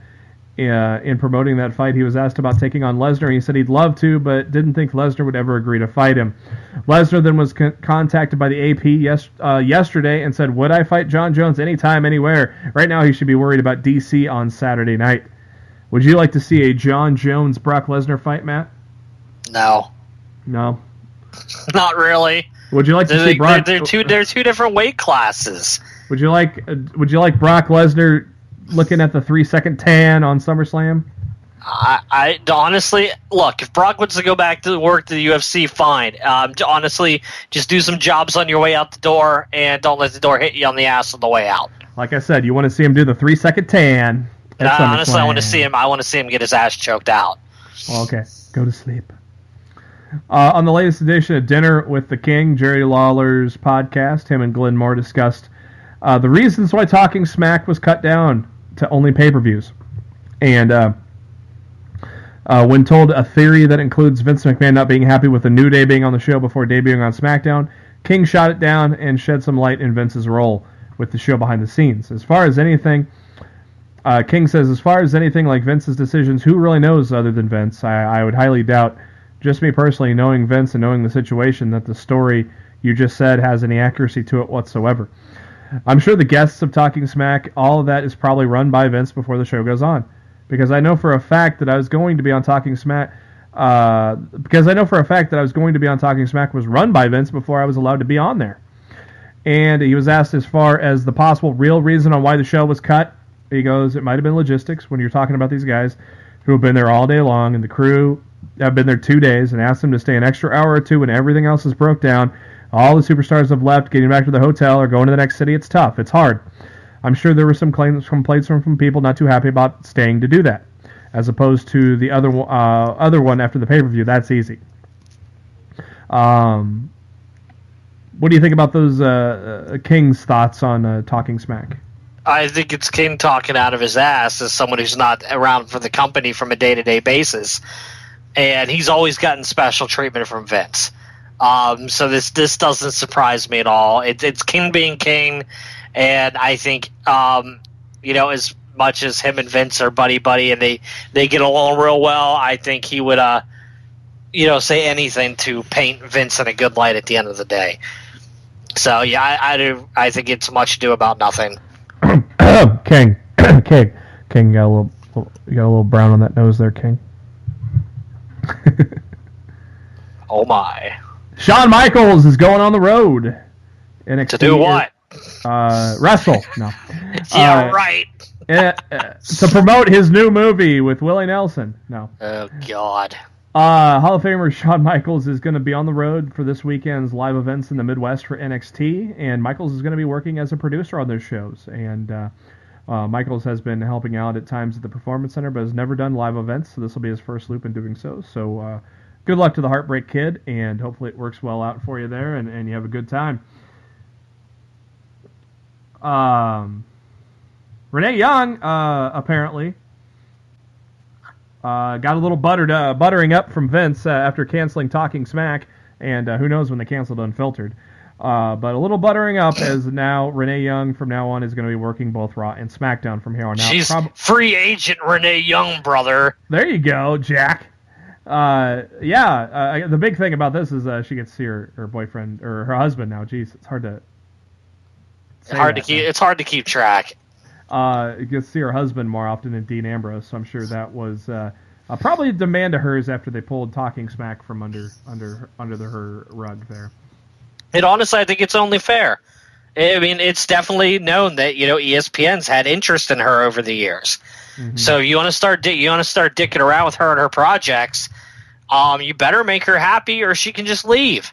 Speaker 1: In promoting that fight, he was asked about taking on Lesnar. He said he'd love to, but didn't think Lesnar would ever agree to fight him. Lesnar then was contacted by the AP yesterday and said, would I fight John Jones anytime, anywhere? Right now he should be worried about DC on Saturday night. Would you like to see a John Jones-Brock Lesnar fight, Matt?
Speaker 2: No.
Speaker 1: No?
Speaker 2: Not really.
Speaker 1: Would you like to see Brock...
Speaker 2: They're two different weight classes.
Speaker 1: Would you like Brock Lesnar looking at the 3-second tan on SummerSlam?
Speaker 2: I honestly, look, if Brock wants to go back to work to the UFC, fine. Honestly, just do some jobs on your way out the door, and don't let the door hit you on the ass on the way out.
Speaker 1: Like I said, you want to see him do the 3-second tan.
Speaker 2: Honestly, I want to see him get his ass choked out.
Speaker 1: Well, okay, go to sleep. On the latest edition of Dinner with the King, Jerry Lawler's podcast, him and Glenn Moore discussed the reasons why Talking Smack was cut down to only pay-per-views. And when told a theory that includes Vince McMahon not being happy with the New Day being on the show before debuting on SmackDown, King shot it down and shed some light in Vince's role with the show behind the scenes. King says, as far as anything like Vince's decisions, who really knows other than Vince? I would highly doubt, just me personally, knowing Vince and knowing the situation, that the story you just said has any accuracy to it whatsoever. I'm sure the guests of Talking Smack, all of that is probably run by Vince before the show goes on. Because I know for a fact that I was going to be on Talking Smack was run by Vince before I was allowed to be on there. And he was asked as far as the possible real reason on why the show was cut. He goes, it might have been logistics when you're talking about these guys who have been there all day long, and the crew have been there 2 days and asked them to stay an extra hour or two when everything else is broke down. All the superstars have left, getting back to the hotel or going to the next city. It's tough. It's hard. I'm sure there were some complaints from people not too happy about staying to do that, as opposed to the other one after the pay-per-view. That's easy. What do you think about those King's thoughts on Talking Smack?
Speaker 2: I think it's King talking out of his ass as someone who's not around for the company from a day-to-day basis. And he's always gotten special treatment from Vince. So this doesn't surprise me at all. It's King being King, and I think as much as him and Vince are buddy and they get along real well, I think he would say anything to paint Vince in a good light at the end of the day. So yeah, I think it's much ado about nothing.
Speaker 1: King, King, you got a little brown on that nose there, King.
Speaker 2: Oh my!
Speaker 1: Shawn Michaels is going on the road. NXT,
Speaker 2: to do what?
Speaker 1: Wrestle. No.
Speaker 2: Yeah, right.
Speaker 1: To promote his new movie with Willie Nelson. No.
Speaker 2: Oh God.
Speaker 1: Hall of Famer Shawn Michaels is going to be on the road for this weekend's live events in the Midwest for NXT, and Michaels is going to be working as a producer on those shows. And Michaels has been helping out at times at the Performance Center, but has never done live events, so this will be his first loop in doing so. So good luck to the Heartbreak Kid, and hopefully it works well out for you there, and you have a good time. Renee Young, apparently, got a little buttering up from Vince after canceling Talking Smack, and who knows when they canceled Unfiltered. But a little buttering up, as now Renee Young from now on is going to be working both Raw and SmackDown from here on out.
Speaker 2: She's free agent Renee Young, brother.
Speaker 1: There you go, Jack. The big thing about this is she gets to see her boyfriend, or her husband now. Jeez, it's hard to
Speaker 2: It's hard to keep track.
Speaker 1: You get to see her husband more often than Dean Ambrose, so I'm sure that was probably a demand of hers after they pulled Talking Smack from under her rug there.
Speaker 2: And honestly, I think it's only fair. I mean, it's definitely known that ESPN's had interest in her over the years. Mm-hmm. So you want to start dicking around with her and her projects. You better make her happy, or she can just leave.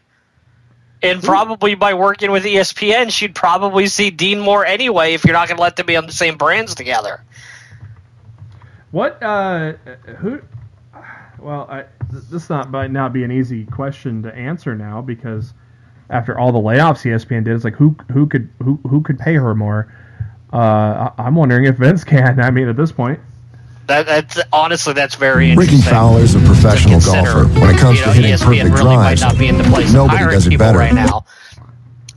Speaker 2: And probably by working with ESPN, she'd probably see Dean more anyway if you're not going to let them be on the same brands together.
Speaker 1: What? Who? Well, this might not be an easy question to answer now, because after all the layoffs ESPN did, it's like who could pay her more? I'm wondering if Vince can. I mean, at this point.
Speaker 2: That's honestly, that's very interesting.
Speaker 3: Ricky Fowler's a professional golfer. When it comes to hitting
Speaker 2: ESPN
Speaker 3: perfect
Speaker 2: really
Speaker 3: drives,
Speaker 2: might not be in the place
Speaker 3: nobody
Speaker 2: of
Speaker 3: does
Speaker 2: hiring
Speaker 3: it
Speaker 2: people
Speaker 3: better.
Speaker 2: right now.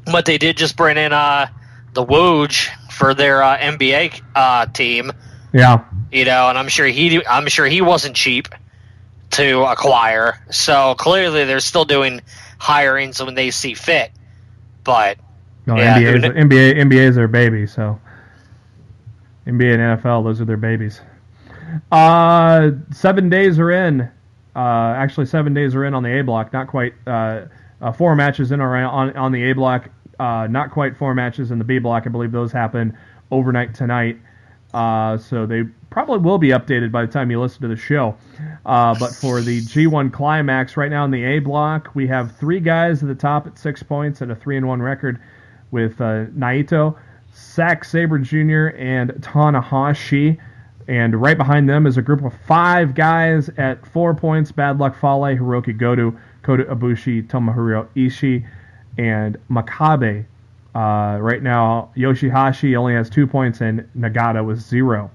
Speaker 2: But they did just bring in the Woj for their NBA team.
Speaker 1: Yeah.
Speaker 2: And I'm sure he wasn't cheap to acquire. So clearly they're still doing hirings when they see fit. But
Speaker 1: no, NBA is their baby. So NBA and NFL, those are their babies. 7 days are in. Actually, 7 days are in on the A block. Not quite. 4 matches in on the A block. Not quite 4 matches in the B block. I believe those happen overnight tonight. So they probably will be updated by the time you listen to the show. But for the G1 Climax right now in the A block, we have 3 guys at the top at 6 points and a 3-1 record with Naito, Zack Sabre Jr., and Tanahashi. And right behind them is a group of 5 guys at 4 points: Bad Luck Fale, Hiroki Goto, Kota Ibushi, Tomohiro Ishii, and Makabe. Right now, Yoshihashi only has 2 points, and Nagata with 0.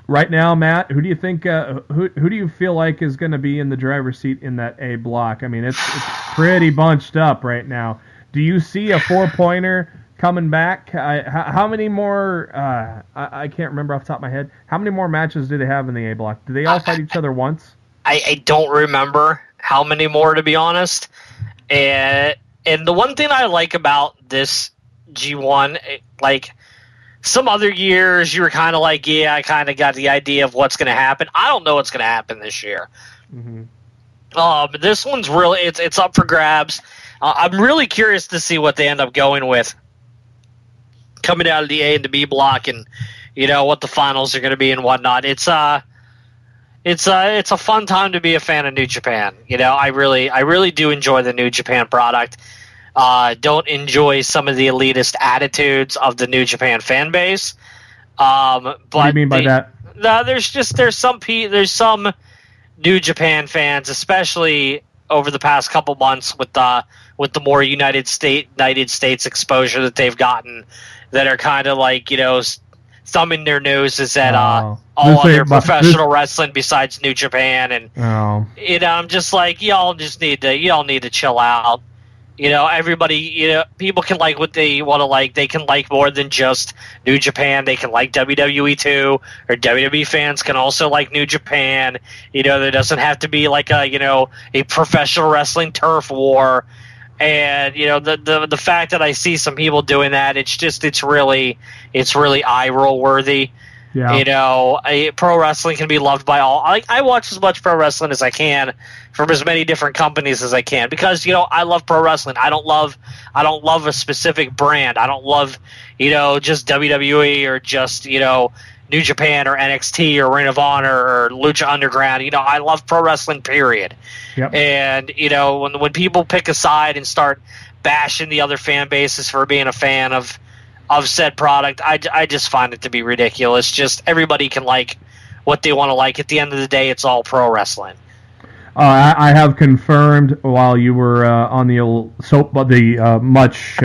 Speaker 1: Right now, Matt, who do you think? Who do you feel like is going to be in the driver's seat in that A block? I mean, it's pretty bunched up right now. Do you see a 4-pointer coming back? How many more? I can't remember off the top of my head. How many more matches do they have in the A block? Do they all fight each other once?
Speaker 2: I don't remember how many more, to be honest. And the one thing I like about this G1, like some other years, you were kind of like, yeah, I kind of got the idea of what's going to happen. I don't know what's going to happen this year.
Speaker 1: Mm-hmm.
Speaker 2: But this one's really it's up for grabs. I'm really curious to see what they end up going with coming out of the A and the B block, and what the finals are going to be and whatnot. It's a fun time to be a fan of New Japan. I really do enjoy the New Japan product. Don't enjoy some of the elitist attitudes of the New Japan fan base. But
Speaker 1: what do you mean by that?
Speaker 2: No, there's some New Japan fans, especially over the past couple months with the more United States exposure that they've gotten, that are kind of like thumbing their noses at all other professional wrestling besides New Japan, and I'm just like, y'all need to chill out. everybody, people can like what they want to like. They can like more than just New Japan. They can like WWE too, or WWE fans can also like New Japan. There doesn't have to be like a professional wrestling turf war. And the fact that I see some people doing that, it's really eye roll worthy. Yeah. Pro wrestling can be loved by all. I watch as much pro wrestling as I can from as many different companies as I can because I love pro wrestling. I don't love a specific brand. I don't love just WWE or just New Japan or NXT or Ring of Honor or Lucha Underground. I love pro wrestling, period.
Speaker 1: Yep.
Speaker 2: And when people pick a side and start bashing the other fan bases for being a fan of said product, I just find it to be ridiculous. Just everybody can like what they want to like. At the end of the day, it's all pro wrestling.
Speaker 1: I have confirmed while you were on the old much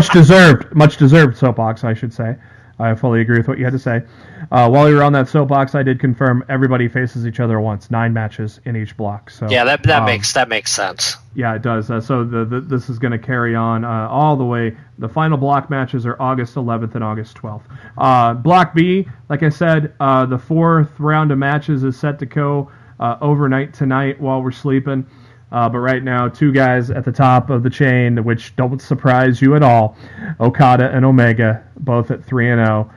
Speaker 1: deserved soapbox, I should say. I fully agree with what you had to say. While you were on that soapbox, I did confirm everybody faces each other once. 9 matches in each block. So
Speaker 2: yeah, that makes sense.
Speaker 1: Yeah, it does. So this is going to carry on all the way. The final block matches are August 11th and August 12th. Block B, like I said, the 4th round of matches is set to go overnight tonight while we're sleeping. But right now, 2 guys at the top of the chain, which don't surprise you at all, Okada and Omega, both at 3-0.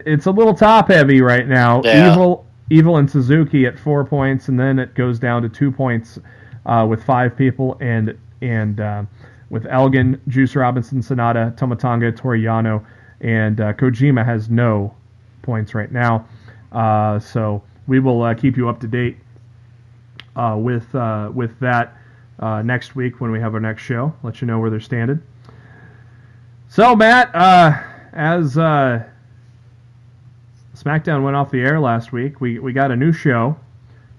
Speaker 1: It's a little top-heavy right now.
Speaker 2: Yeah.
Speaker 1: Evil and Suzuki at 4 points, and then it goes down to 2 points with 5 people, and with Elgin, Juice Robinson, Sonata, Tomotonga, Toriyano, and Kojima has no points right now. So we will keep you up to date with that next week when we have our next show. Let you know where they're standing. So, Matt, as SmackDown went off the air last week, we got a new show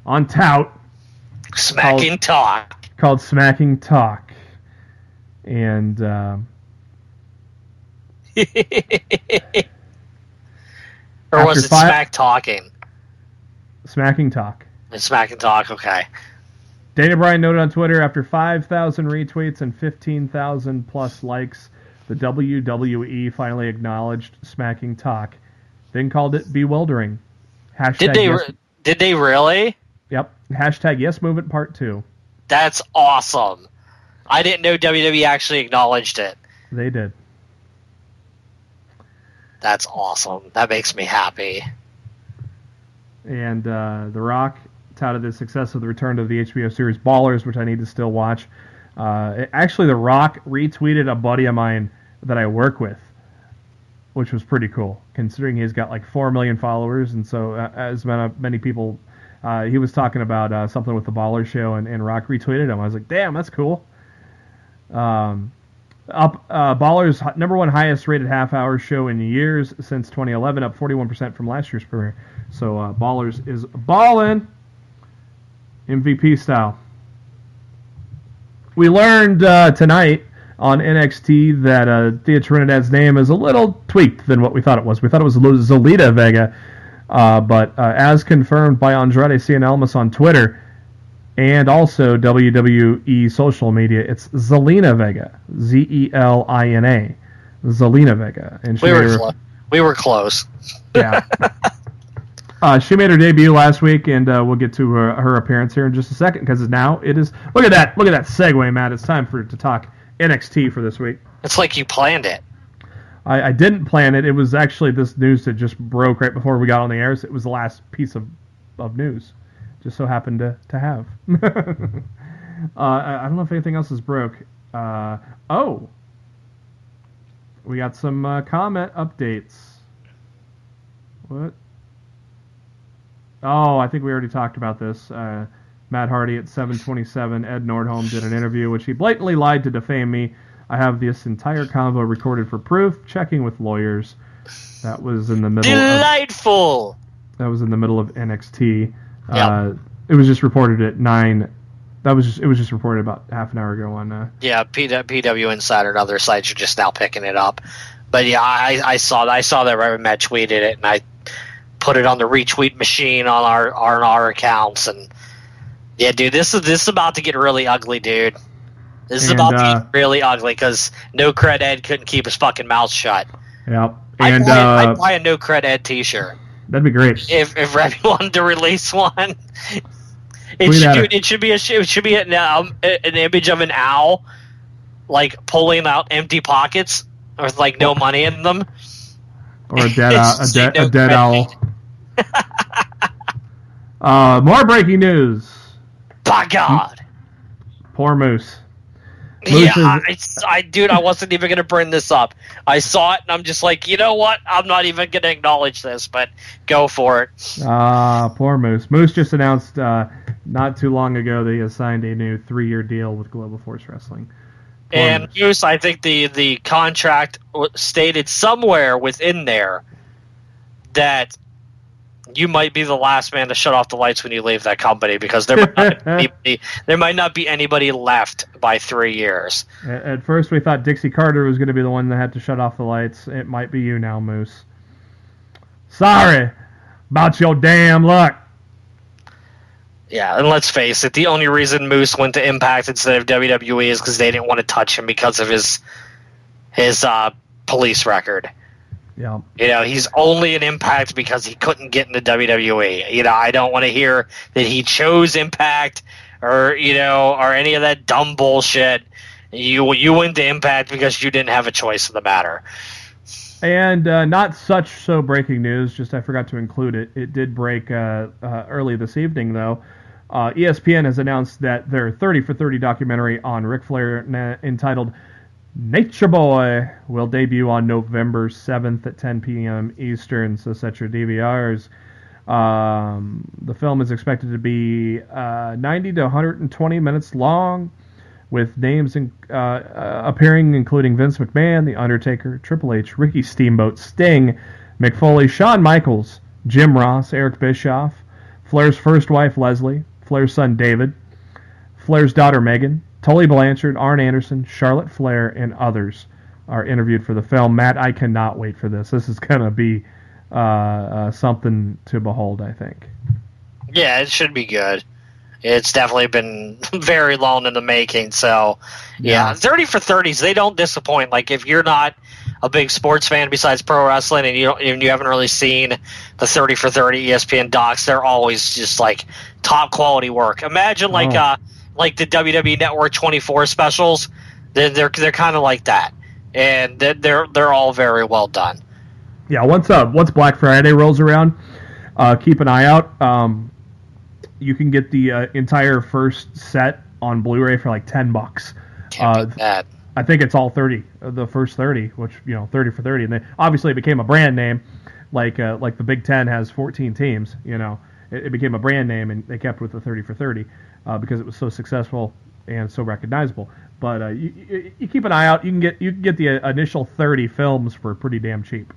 Speaker 1: on Tout.
Speaker 2: Smacking Talk.
Speaker 1: Called Smacking Talk. And
Speaker 2: or was it Smack Talking?
Speaker 1: Smacking Talk.
Speaker 2: Smacking Talk, okay.
Speaker 1: Dana Bryan noted on Twitter, after 5,000 retweets and 15,000 plus likes, the WWE finally acknowledged Smacking Talk, then called it bewildering.
Speaker 2: Did they really?
Speaker 1: Yep. Hashtag Yes Movement Part 2.
Speaker 2: That's awesome. I didn't know WWE actually acknowledged it.
Speaker 1: They did.
Speaker 2: That's awesome. That makes me happy.
Speaker 1: And The Rock touted the success of the return to the HBO series Ballers, which I need to still watch. Actually, The Rock retweeted a buddy of mine that I work with, which was pretty cool, considering he's got like 4 million followers. And so, as many people, he was talking about something with the Ballers show, and Rock retweeted him. I was like, damn, that's cool. Ballers, #1 highest rated half-hour show in years since 2011, up 41% from last year's premiere. So Ballers is ballin', MVP style. We learned tonight on NXT that Thea Trinidad's name is a little tweaked than what we thought it was. We thought it was Zelita Vega, but as confirmed by Andrade Cien Almas on Twitter, and also WWE social media, it's Zelina Vega. Zelina. Zelina Vega. And
Speaker 2: we were close.
Speaker 1: Yeah. She made her debut last week, and we'll get to her appearance here in just a second, because now it is... Look at that segue, Matt. It's time to talk NXT for this week.
Speaker 2: It's like you planned it.
Speaker 1: I didn't plan it. It was actually this news that just broke right before we got on the air. So it was the last piece of news. Just so happened to have. I don't know if anything else is broke. We got some comment updates. What? Oh, I think we already talked about this. Matt Hardy at 7:27. Ed Nordholm did an interview which he blatantly lied to defame me. I have this entire convo recorded for proof. Checking with lawyers. That was in the middle.
Speaker 2: Delightful.
Speaker 1: That was in the middle of NXT.
Speaker 2: Yep.
Speaker 1: It was just reported at 9. It was just reported about half an hour ago on.
Speaker 2: Yeah, PW Insider and other sites are just now picking it up. But yeah, I saw that right when Matt tweeted it, and I put it on the retweet machine on our accounts, and yeah, dude, this is about to get really ugly, dude. This is about to be really ugly because No Cred Ed couldn't keep his fucking mouth shut.
Speaker 1: Yep.
Speaker 2: And I'd buy a No Cred Ed t-shirt.
Speaker 1: That'd be great.
Speaker 2: If Rebby wanted to release one. It should be an image of an owl, like pulling out empty pockets with like no money in them.
Speaker 1: Or a dead owl. More breaking news.
Speaker 2: By God.
Speaker 1: Poor Moose.
Speaker 2: I wasn't even going to bring this up. I saw it, and I'm just like, you know what? I'm not even going to acknowledge this, but go for it.
Speaker 1: Poor Moose. Moose just announced not too long ago that he has signed a new 3-year deal with Global Force Wrestling.
Speaker 2: And Moose, I think the contract stated somewhere within there that you might be the last man to shut off the lights when you leave that company because there might not be anybody left by 3 years.
Speaker 1: At first, we thought Dixie Carter was going to be the one that had to shut off the lights. It might be you now, Moose. Sorry about your damn luck.
Speaker 2: Yeah, and let's face it, the only reason Moose went to Impact instead of WWE is because they didn't want to touch him because of his police record.
Speaker 1: Yeah.
Speaker 2: He's only an Impact because he couldn't get into WWE. I don't want to hear that he chose Impact or any of that dumb bullshit. You went to Impact because you didn't have a choice in the matter.
Speaker 1: And not so breaking news, just I forgot to include it. It did break early this evening, though. ESPN has announced that their 30 for 30 documentary on Ric Flair entitled Nature Boy will debut on November 7th at 10 p.m. Eastern, so set your DVRs. The film is expected to be 90 to 120 minutes long, with names appearing including Vince McMahon, The Undertaker, Triple H, Ricky Steamboat, Sting, Mick Foley, Shawn Michaels, Jim Ross, Eric Bischoff, Flair's first wife Leslie, Flair's son David, Flair's daughter Megan, Tully Blanchard, Arn Anderson, Charlotte Flair, and others are interviewed for the film. Matt, I cannot wait for this. This is going to be something to behold, I think.
Speaker 2: Yeah, it should be good. It's definitely been very long in the making. So, yeah, 30 for 30s, they don't disappoint. Like, if you're not a big sports fan besides pro wrestling and you haven't really seen the 30 for 30 ESPN docs, they're always just, like, top quality work. Imagine, like the WWE Network 24 specials. They're kind of like that. And they're all very well done.
Speaker 1: Yeah, once Black Friday rolls around, keep an eye out. You can get the entire first set on Blu-ray for like $10.
Speaker 2: Can't beat that.
Speaker 1: I think it's all 30, the first 30, which 30 for 30, and then obviously it became a brand name, like the Big Ten has 14 teams. It became a brand name, and they kept with the 30 for 30 because it was so successful and so recognizable. But you keep an eye out. You can get the initial 30 films for pretty damn cheap.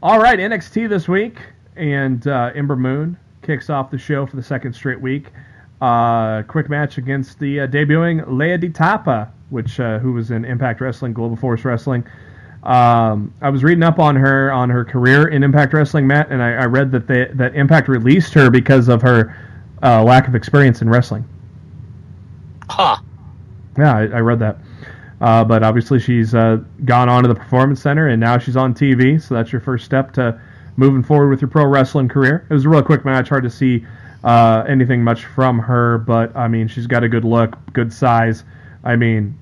Speaker 1: All right, NXT this week, and Ember Moon kicks off the show for the second straight week. Quick match against the debuting Lady Tapa, who was in Impact Wrestling, Global Force Wrestling. I was reading up on her career in Impact Wrestling, Matt, and I read that Impact released her because of her lack of experience in wrestling.
Speaker 2: Huh.
Speaker 1: Yeah, I read that. But obviously she's gone on to the Performance Center, and now she's on TV, so that's your first step to moving forward with your pro wrestling career. It was a real quick match, hard to see anything much from her, but I mean, she's got a good look, good size. I mean,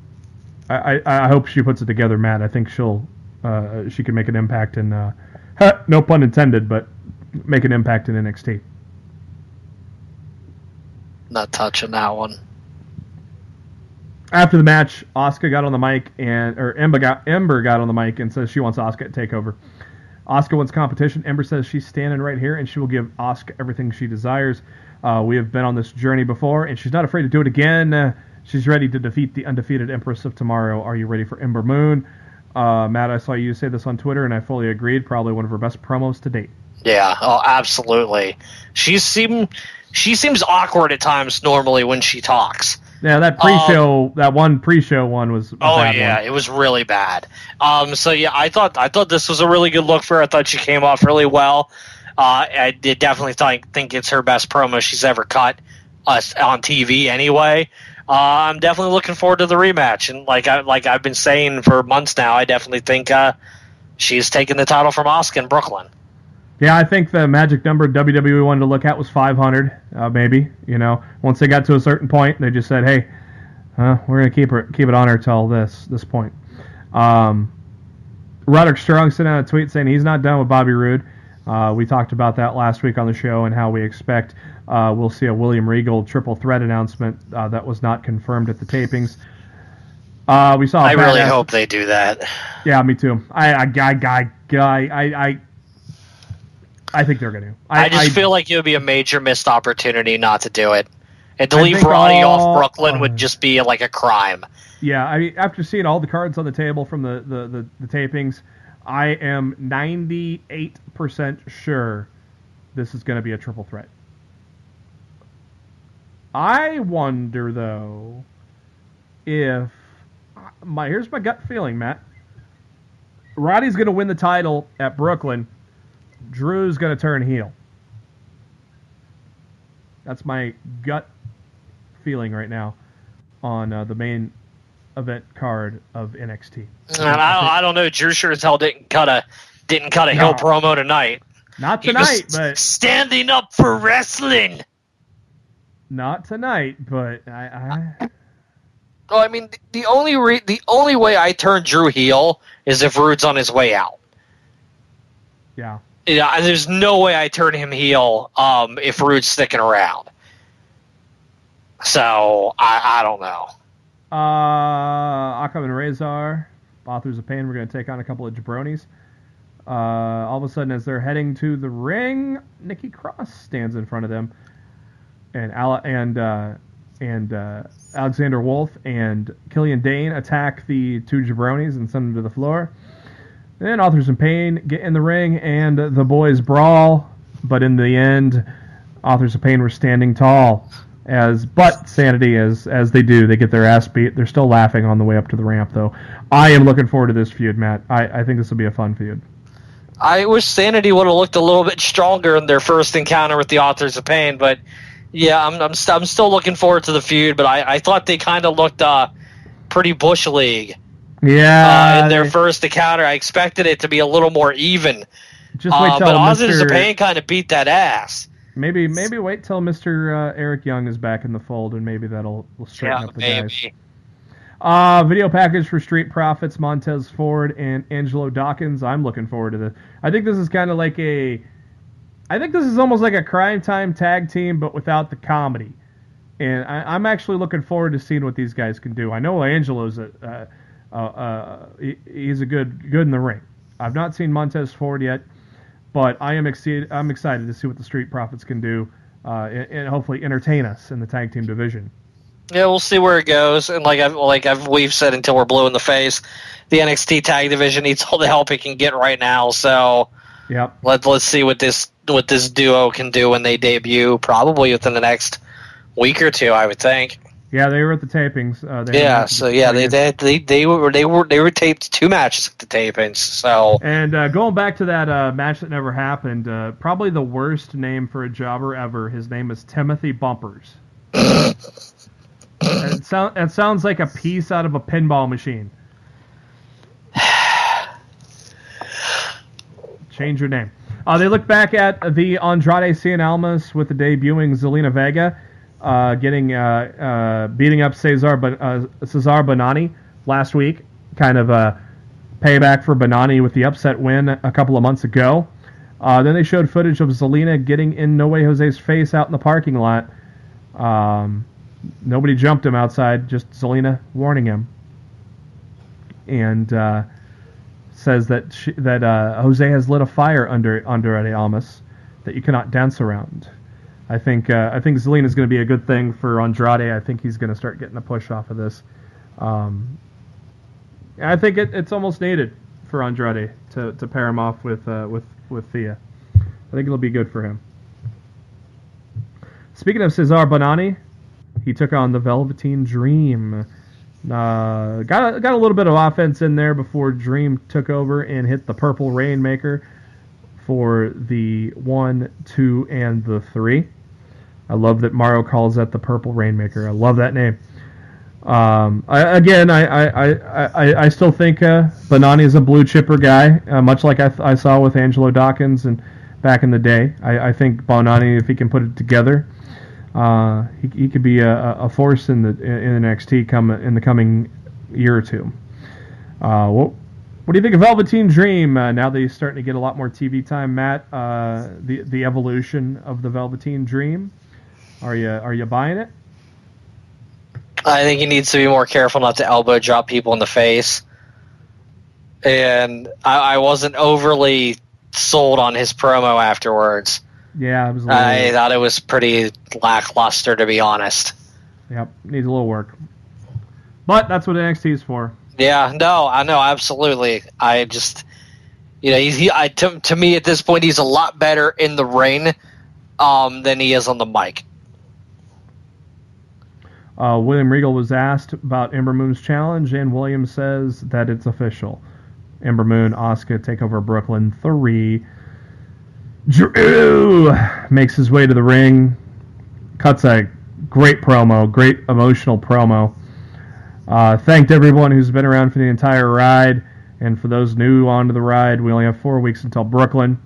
Speaker 1: I hope she puts it together, Matt. I think she can make an impact in, no pun intended, but make an impact in NXT.
Speaker 2: Not touching that one.
Speaker 1: After the match, Ember got on the mic and says she wants Asuka to take over. Asuka wants competition. Ember says she's standing right here and she will give Asuka everything she desires. We have been on this journey before, and she's not afraid to do it again. She's ready to defeat the undefeated Empress of Tomorrow. Are you ready for Ember Moon? Matt, I saw you say this on Twitter, and I fully agreed. Probably one of her best promos to date.
Speaker 2: Yeah, absolutely. She seems awkward at times normally when she talks.
Speaker 1: Yeah, that pre-show one was a bad one.
Speaker 2: It was really bad. So yeah, I thought this was a really good look for her. I thought she came off really well. I did definitely think it's her best promo she's ever cut on TV anyway. I'm definitely looking forward to the rematch. And like I've been saying for months now, I definitely think she's taking the title from Asuka in Brooklyn.
Speaker 1: Yeah, I think the magic number WWE wanted to look at was 500, maybe. Once they got to a certain point, they just said, "Hey, we're gonna keep it on her till this point." Roderick Strong sent out a tweet saying he's not done with Bobby Roode. We talked about that last week on the show and how we expect we'll see a William Regal triple threat announcement that was not confirmed at the tapings. We saw.
Speaker 2: I really hope they do that.
Speaker 1: Yeah, me too. I think they're going to.
Speaker 2: I just feel like it would be a major missed opportunity not to do it. And to leave Roddy off Brooklyn would just be like a crime.
Speaker 1: Yeah, I mean, after seeing all the cards on the table from the tapings, I am 98% sure this is going to be a triple threat. I wonder, though, if... Here's my gut feeling, Matt. Roddy's going to win the title at Brooklyn. Drew's going to turn heel. That's my gut feeling right now on the main event card of NXT.
Speaker 2: I don't know. Drew sure as hell didn't cut a heel promo tonight.
Speaker 1: Not tonight, but
Speaker 2: standing up for wrestling.
Speaker 1: Not tonight, but I
Speaker 2: Well, I mean, the only way I turn Drew heel is if Rude's on his way out.
Speaker 1: Yeah.
Speaker 2: Yeah, there's no way I turn him heel if Rude's sticking around. So I don't know.
Speaker 1: Akam and Razor, Authors of Pain, we're going to take on a couple of jabronis. All of a sudden, as they're heading to the ring, Nikki Cross stands in front of them, and Alexander Wolf and Killian Dane attack the two jabronis and send them to the floor. Then Authors of Pain get in the ring, and the boys brawl, but in the end, Authors of Pain were standing tall. But Sanity, as they do, they get their ass beat. They're still laughing on the way up to the ramp, though. I am looking forward to this feud, Matt. I think this will be a fun feud.
Speaker 2: I wish Sanity would have looked a little bit stronger in their first encounter with the Authors of Pain, but yeah, I'm still looking forward to the feud. But I thought they kind of looked pretty Bush League.
Speaker 1: Yeah.
Speaker 2: In their first encounter, I expected it to be a little more even.
Speaker 1: Just wait till
Speaker 2: but Authors of Pain kind of beat that ass.
Speaker 1: Maybe wait till Mr. Eric Young is back in the fold, and maybe that'll straighten up the guys. Video package for Street Profits, Montez Ford and Angelo Dawkins. I'm looking forward to this. I think this is kind of like I think this is almost like a Crime Time tag team, but without the comedy. And I'm actually looking forward to seeing what these guys can do. I know Angelo's he's a good in the ring. I've not seen Montez Ford yet, but I'm excited to see what the Street Profits can do and hopefully entertain us in the tag team division.
Speaker 2: Yeah, we'll see where it goes. And we've said until we're blue in the face, the NXT tag division needs all the help it can get right now. So
Speaker 1: yep.
Speaker 2: Let's see what this duo can do when they debut, probably within the next week or two, I would think.
Speaker 1: Yeah, they were at the tapings.
Speaker 2: They were taped 2 matches at the tapings. So
Speaker 1: going back to that match that never happened, probably the worst name for a jobber ever. His name is Timothy Bumpers. It sounds like a piece out of a pinball machine. Change your name. They look back at the Andrade Cien Almas with the debuting Zelina Vega, beating up Cesar Bonani last week. Kind of a payback for Bonani with the upset win a couple of months ago. Then they showed footage of Zelina getting in No Way Jose's face out in the parking lot. Nobody jumped him outside, just Zelina warning him. And says that Jose has lit a fire under Almas that you cannot dance around. I think Zelina is going to be a good thing for Andrade. I think he's going to start getting a push off of this. I think it's almost needed for Andrade to pair him off with Thea. I think it'll be good for him. Speaking of Cesar Bonani, he took on the Velveteen Dream. Got a little bit of offense in there before Dream took over and hit the Purple Rainmaker for the 1, 2, and the 3. I love that Mario calls that the Purple Rainmaker. I love that name. I still think Bonani is a blue chipper guy, much like I saw with Angelo Dawkins and back in the day. I think Bonani, if he can put it together, he could be a force in NXT in the coming year or two. What do you think of Velveteen Dream now that he's starting to get a lot more TV time, Matt? The evolution of the Velveteen Dream. Are you buying it?
Speaker 2: I think he needs to be more careful not to elbow drop people in the face. And I wasn't overly sold on his promo afterwards.
Speaker 1: Yeah,
Speaker 2: I thought it was pretty lackluster, to be honest.
Speaker 1: Yep, needs a little work. But that's what NXT is for.
Speaker 2: Yeah, no, I know, absolutely. I just, to me at this point, he's a lot better in the ring than he is on the mic.
Speaker 1: William Regal was asked about Ember Moon's challenge, and William says that it's official. Ember Moon, Asuka, Takeover Brooklyn 3. Drew makes his way to the ring, cuts a great promo, great emotional promo. Thanked everyone who's been around for the entire ride, and for those new onto the ride, we only have 4 weeks until Brooklyn.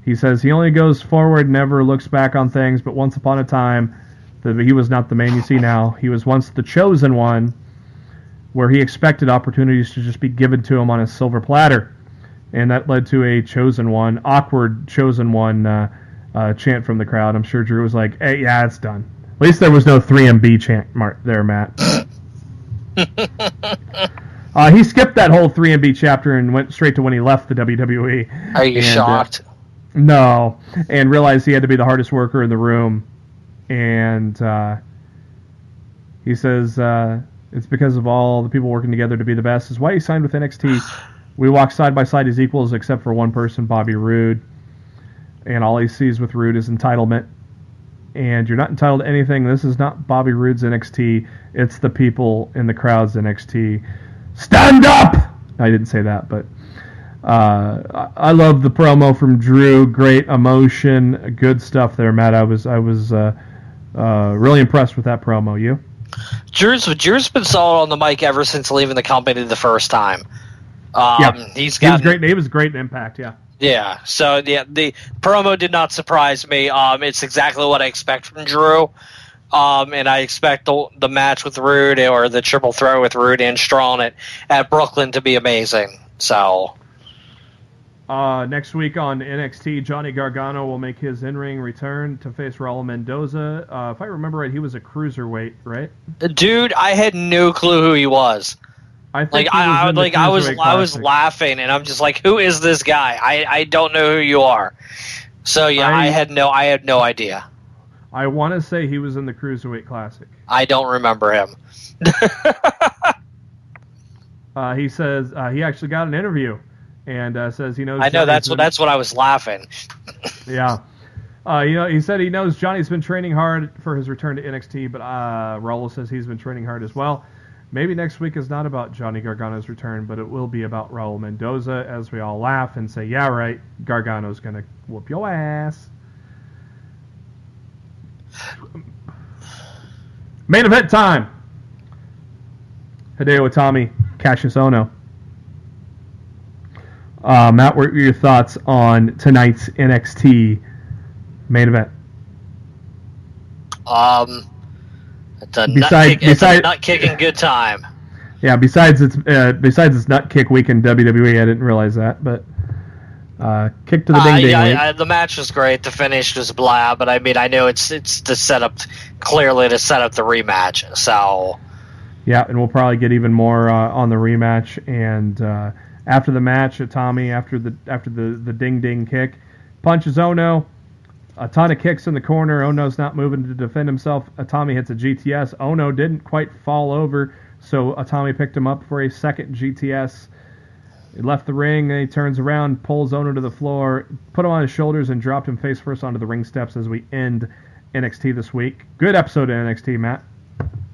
Speaker 1: He says he only goes forward, never looks back on things, but once upon a time, he was not the man you see now. He was once the chosen one, where he expected opportunities to just be given to him on a silver platter. And that led to a chosen one, awkward chosen one chant from the crowd. I'm sure Drew was like, hey, yeah, it's done. At least there was no 3MB chant there, Matt. He skipped that whole 3MB chapter and went straight to when he left the WWE.
Speaker 2: Are you shocked?
Speaker 1: No, and realized he had to be the hardest worker in the room. And he says it's because of all the people working together to be the best. Is why he signed with NXT. We walk side by side as equals, except for one person, Bobby Roode. And all he sees with Roode is entitlement. And you're not entitled to anything. This is not Bobby Roode's NXT. It's the people in the crowd's NXT. Stand up! I didn't say that, but I love the promo from Drew. Great emotion, good stuff there, Matt. I was really impressed with that promo. You?
Speaker 2: Drew's been solid on the mic ever since leaving the company the first time. He was great in Impact. Yeah. Yeah. So the promo did not surprise me. It's exactly what I expect from Drew. And I expect the match with Roode or the triple threat with Roode and Strong at Brooklyn to be amazing. So.
Speaker 1: Next week on NXT, Johnny Gargano will make his in-ring return to face Raul Mendoza. If I remember right, he was a cruiserweight, right?
Speaker 2: Dude, I had no clue who he was. I was laughing, and I'm just like, who is this guy? I don't know who you are. So yeah, I had no idea.
Speaker 1: I want to say he was in the Cruiserweight Classic.
Speaker 2: I don't remember him.
Speaker 1: He says he actually got an interview. And says he knows.
Speaker 2: I know that's what I was laughing.
Speaker 1: Yeah, he said he knows Johnny's been training hard for his return to NXT, but Raul says he's been training hard as well. Maybe next week is not about Johnny Gargano's return, but it will be about Raul Mendoza. As we all laugh and say, "Yeah, right, Gargano's gonna whoop your ass." Main event time. Hideo Itami, Cassius Ohno. Matt, what are your thoughts on tonight's NXT main event?
Speaker 2: It's a nut kicking good time.
Speaker 1: Yeah, besides its nut kick week in WWE, I didn't realize that, but kick to the ding ding.
Speaker 2: The match was great. The finish was blah, but I mean, I know it's to set up the rematch. So
Speaker 1: yeah, and we'll probably get even more on the rematch. And after the match, Itami, after the ding ding kick, punches Ohno. A ton of kicks in the corner. Ohno's not moving to defend himself. Itami hits a GTS. Ohno didn't quite fall over, so Itami picked him up for a second GTS. He left the ring, and he turns around, pulls Ohno to the floor, put him on his shoulders, and dropped him face first onto the ring steps as we end NXT this week. Good episode of NXT, Matt.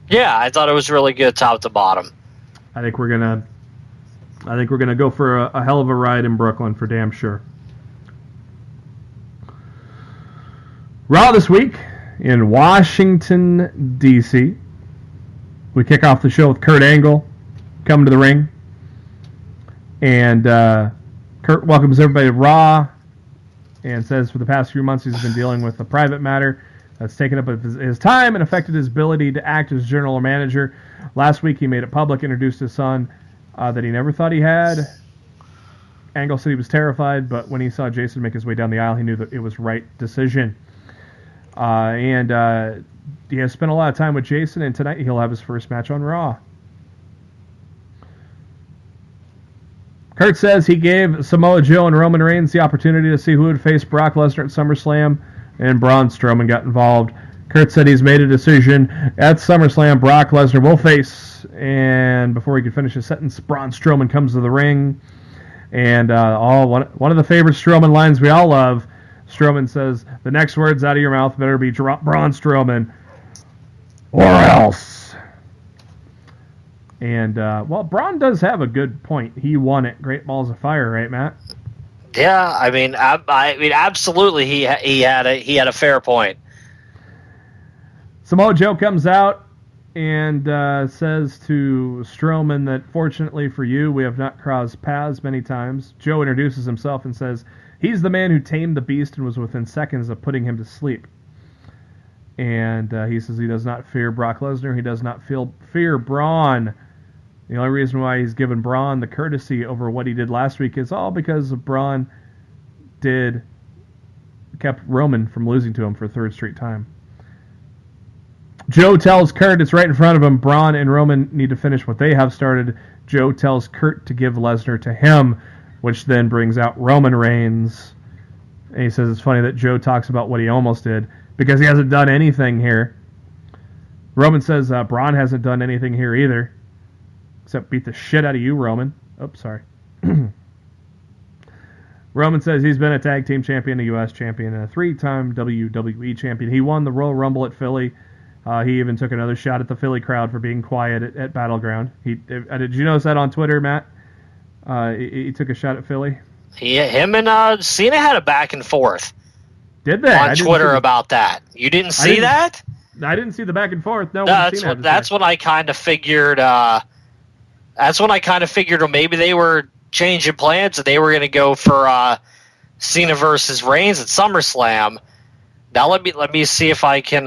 Speaker 2: Yeah, I thought it was really good top to bottom.
Speaker 1: I think we're gonna go for a hell of a ride in Brooklyn for damn sure. Raw this week in Washington, D.C. We kick off the show with Kurt Angle coming to the ring. And Kurt welcomes everybody to Raw and says for the past few months he's been dealing with a private matter that's taken up his time and affected his ability to act as general manager. Last week he made it public, introduced his son that he never thought he had. Angle said he was terrified, but when he saw Jason make his way down the aisle, he knew that it was the right decision. And he has spent a lot of time with Jason, and tonight he'll have his first match on Raw. Kurt says he gave Samoa Joe and Roman Reigns the opportunity to see who would face Brock Lesnar at SummerSlam, and Braun Strowman got involved. Kurt said he's made a decision. At SummerSlam, Brock Lesnar will face, and before he could finish his sentence, Braun Strowman comes to the ring. And one of the favorite Strowman lines we all love, Strowman says, the next words out of your mouth better be Braun Strowman, or else. And, Braun does have a good point. He won at Great Balls of Fire, right, Matt?
Speaker 2: Yeah, I mean, absolutely, he had a fair point.
Speaker 1: Samoa Joe comes out and says to Strowman that, fortunately for you, we have not crossed paths many times. Joe introduces himself and says he's the man who tamed the beast and was within seconds of putting him to sleep. And he says he does not fear Brock Lesnar. He does not fear Braun. The only reason why he's given Braun the courtesy over what he did last week is all because Braun kept Roman from losing to him for a third straight time. Joe tells Kurt it's right in front of him. Braun and Roman need to finish what they have started. Joe tells Kurt to give Lesnar to him, which then brings out Roman Reigns. And he says it's funny that Joe talks about what he almost did because he hasn't done anything here. Roman says Braun hasn't done anything here either, except beat the shit out of you, Roman. Oh, sorry. Roman says he's been a tag team champion, a U.S. champion, and a 3-time WWE champion. He won the Royal Rumble at Philly. He even took another shot at the Philly crowd for being quiet at Battleground. Did you notice that on Twitter, Matt? He took a shot at Philly.
Speaker 2: Him and Cena had a back and forth.
Speaker 1: Did they?
Speaker 2: On Twitter about that. You didn't see that?
Speaker 1: I didn't see the back and forth. No,
Speaker 2: that's when I kind of figured. That's when I kind of figured, well, maybe they were changing plans and they were going to go for Cena versus Reigns at SummerSlam. Now let me see if I can.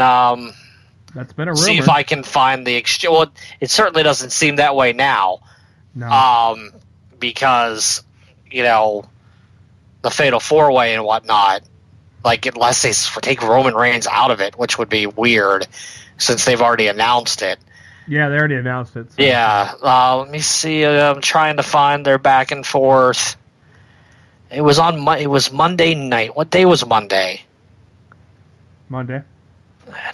Speaker 1: That's been a rumor.
Speaker 2: See if I can find the exchange. Well, it certainly doesn't seem that way now.
Speaker 1: No.
Speaker 2: Because, the Fatal 4-Way and whatnot, like, unless they take Roman Reigns out of it, which would be weird, since they've already announced it.
Speaker 1: Yeah, they already announced it. So.
Speaker 2: Yeah. Let me see. I'm trying to find their back and forth. It was Monday night. What day was Monday?
Speaker 1: Monday.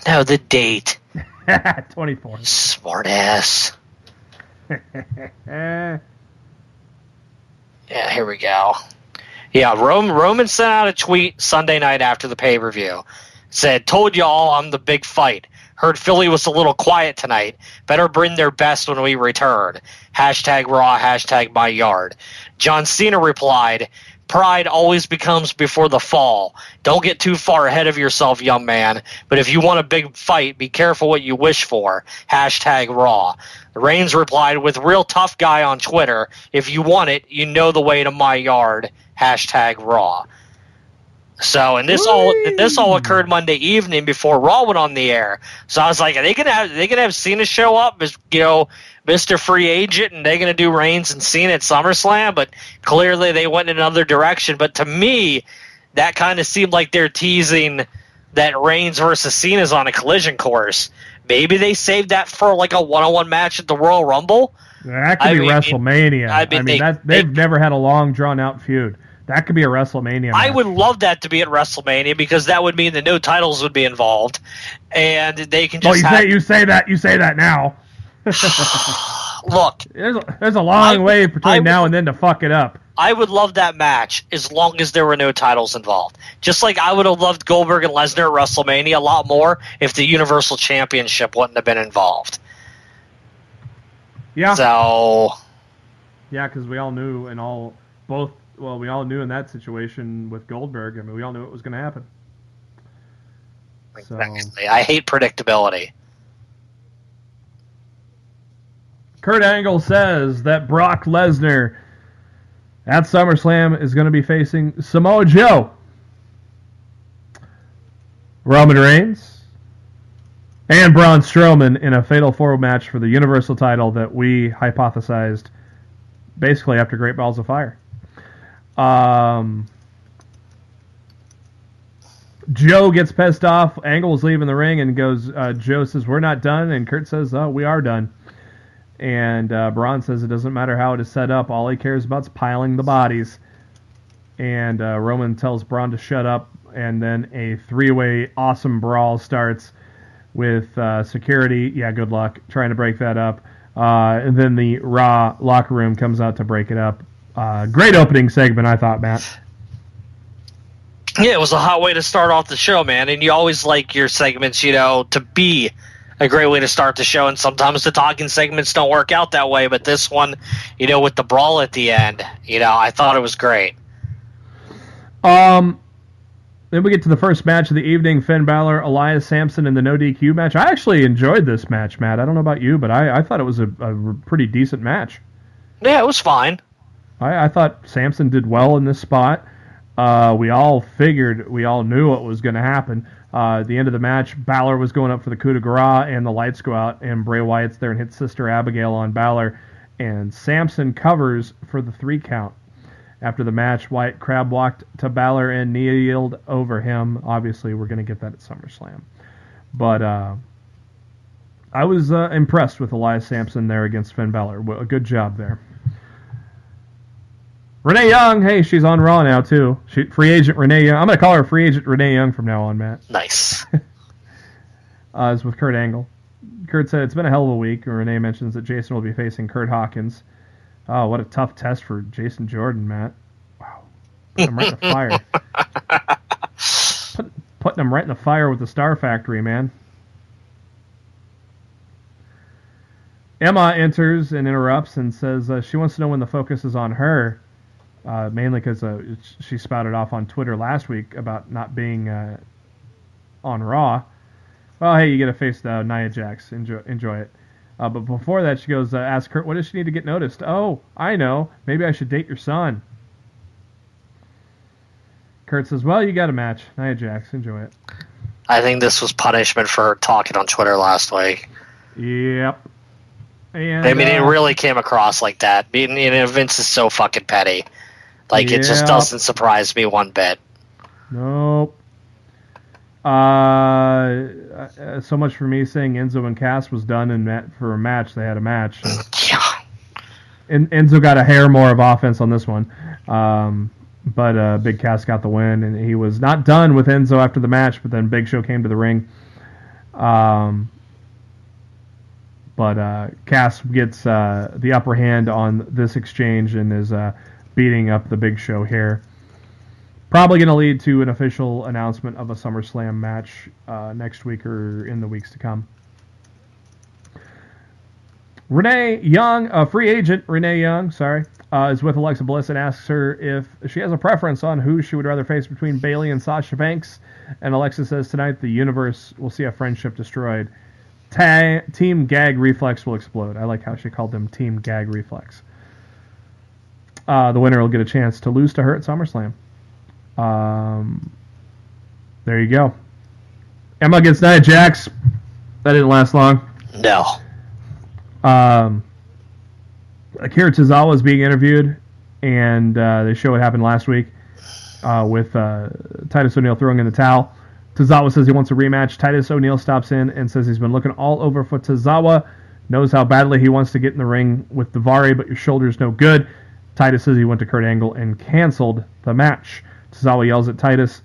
Speaker 2: No, the date.
Speaker 1: 24th.
Speaker 2: Smart ass. Yeah, here we go. Yeah, Roman sent out a tweet Sunday night after the pay-per-view. Said, told y'all I'm the big fight. Heard Philly was a little quiet tonight. Better bring their best when we return. Hashtag Raw, hashtag my yard. John Cena replied, pride always becomes before the fall. Don't get too far ahead of yourself, young man. But if you want a big fight, be careful what you wish for. Hashtag Raw. Reigns replied with real tough guy on Twitter. If you want it, you know the way to my yard. Hashtag Raw. So, and this all occurred Monday evening before Raw went on the air. So I was like, are they gonna have Cena show up as Mr. Free Agent, and they're gonna do Reigns and Cena at SummerSlam? But clearly they went in another direction. But to me, that kind of seemed like they're teasing that Reigns versus Cena's on a collision course. Maybe they saved that for like a one-on-one match at the Royal Rumble.
Speaker 1: That could be WrestleMania. They've never had a long, drawn-out feud. That could be a WrestleMania match.
Speaker 2: I would love that to be at WrestleMania because that would mean that no titles would be involved, and they can just.
Speaker 1: You say that now.
Speaker 2: Look,
Speaker 1: there's a long way between now and then to fuck it up.
Speaker 2: I would love that match as long as there were no titles involved. Just like I would have loved Goldberg and Lesnar at WrestleMania a lot more if the Universal Championship wouldn't have been involved.
Speaker 1: Yeah.
Speaker 2: So.
Speaker 1: Yeah, because we all knew we all knew in that situation with Goldberg. I mean, we all knew it was going to happen.
Speaker 2: Exactly. I hate predictability.
Speaker 1: Kurt Angle says that Brock Lesnar at SummerSlam is going to be facing Samoa Joe, Roman Reigns, and Braun Strowman in a Fatal 4 match for the Universal title that we hypothesized basically after Great Balls of Fire. Joe gets pissed off. Angle's leaving the ring and goes, Joe says, we're not done. And Kurt says, oh, we are done. And Braun says it doesn't matter how it is set up. All he cares about is piling the bodies. And Roman tells Braun to shut up. And then a 3-way awesome brawl starts with security. Yeah, good luck trying to break that up. And then the Raw locker room comes out to break it up. Great opening segment, I thought, Matt.
Speaker 2: Yeah, it was a hot way to start off the show, man. And you always like your segments, to be a great way to start the show. And sometimes the talking segments don't work out that way. But this one, with the brawl at the end, I thought it was great.
Speaker 1: Then we get to the first match of the evening, Finn Balor, Elias Samson in the no DQ match. I actually enjoyed this match, Matt. I don't know about you, but I thought it was a pretty decent match.
Speaker 2: Yeah, it was fine.
Speaker 1: I thought Samson did well in this spot. We all knew what was going to happen. At the end of the match, Balor was going up for the coup de grace, and the lights go out, and Bray Wyatt's there and hits Sister Abigail on Balor, and Samson covers for the 3 count. After the match, Wyatt crab walked to Balor and kneeled over him. Obviously, we're going to get that at SummerSlam. But I was impressed with Elias Samson there against Finn Balor. A good job there. Renee Young, hey, she's on Raw now, too. Free agent Renee Young. I'm going to call her free agent Renee Young from now on, Matt.
Speaker 2: Nice.
Speaker 1: It's with Kurt Angle. Kurt said it's been a hell of a week. Renee mentions that Jason will be facing Kurt Hawkins. Oh, what a tough test for Jason Jordan, Matt. Wow. Putting him right in the fire. Putting him right in the fire with the Star Factory, man. Emma enters and interrupts and says she wants to know when the focus is on her. Mainly because she spouted off on Twitter last week about not being on Raw. Well, hey, you get to face Nia Jax. Enjoy it. But before that, she goes, ask Kurt, what does she need to get noticed? Oh, I know. Maybe I should date your son. Kurt says, well, you got a match. Nia Jax, enjoy it.
Speaker 2: I think this was punishment for her talking on Twitter last week.
Speaker 1: Yep. And,
Speaker 2: it really came across like that. Vince is so fucking petty. It just doesn't surprise me one bit.
Speaker 1: Nope. So much for me saying Enzo and Cass was done for a match. They had a match.
Speaker 2: Yeah.
Speaker 1: And Enzo got a hair more of offense on this one. But Big Cass got the win, and he was not done with Enzo after the match, but then Big Show came to the ring. But Cass gets the upper hand on this exchange and is beating up the Big Show here. Probably going to lead to an official announcement of a SummerSlam match next week or in the weeks to come. Renee Young, free agent Renee Young, is with Alexa Bliss and asks her if she has a preference on who she would rather face between Bayley and Sasha Banks. And Alexa says tonight the universe will see a friendship destroyed. Team Gag Reflex will explode. I like how she called them Team Gag Reflex. The winner will get a chance to lose to her at SummerSlam. There you go. Emma against Nia Jax. That didn't last long.
Speaker 2: No.
Speaker 1: Akira Tozawa is being interviewed, and they show what happened last week with Titus O'Neil throwing in the towel. Tozawa says he wants a rematch. Titus O'Neil stops in and says he's been looking all over for Tozawa, knows how badly he wants to get in the ring with Daivari, but your shoulder's no good. Titus says he went to Kurt Angle and canceled the match. Tozawa yells at Titus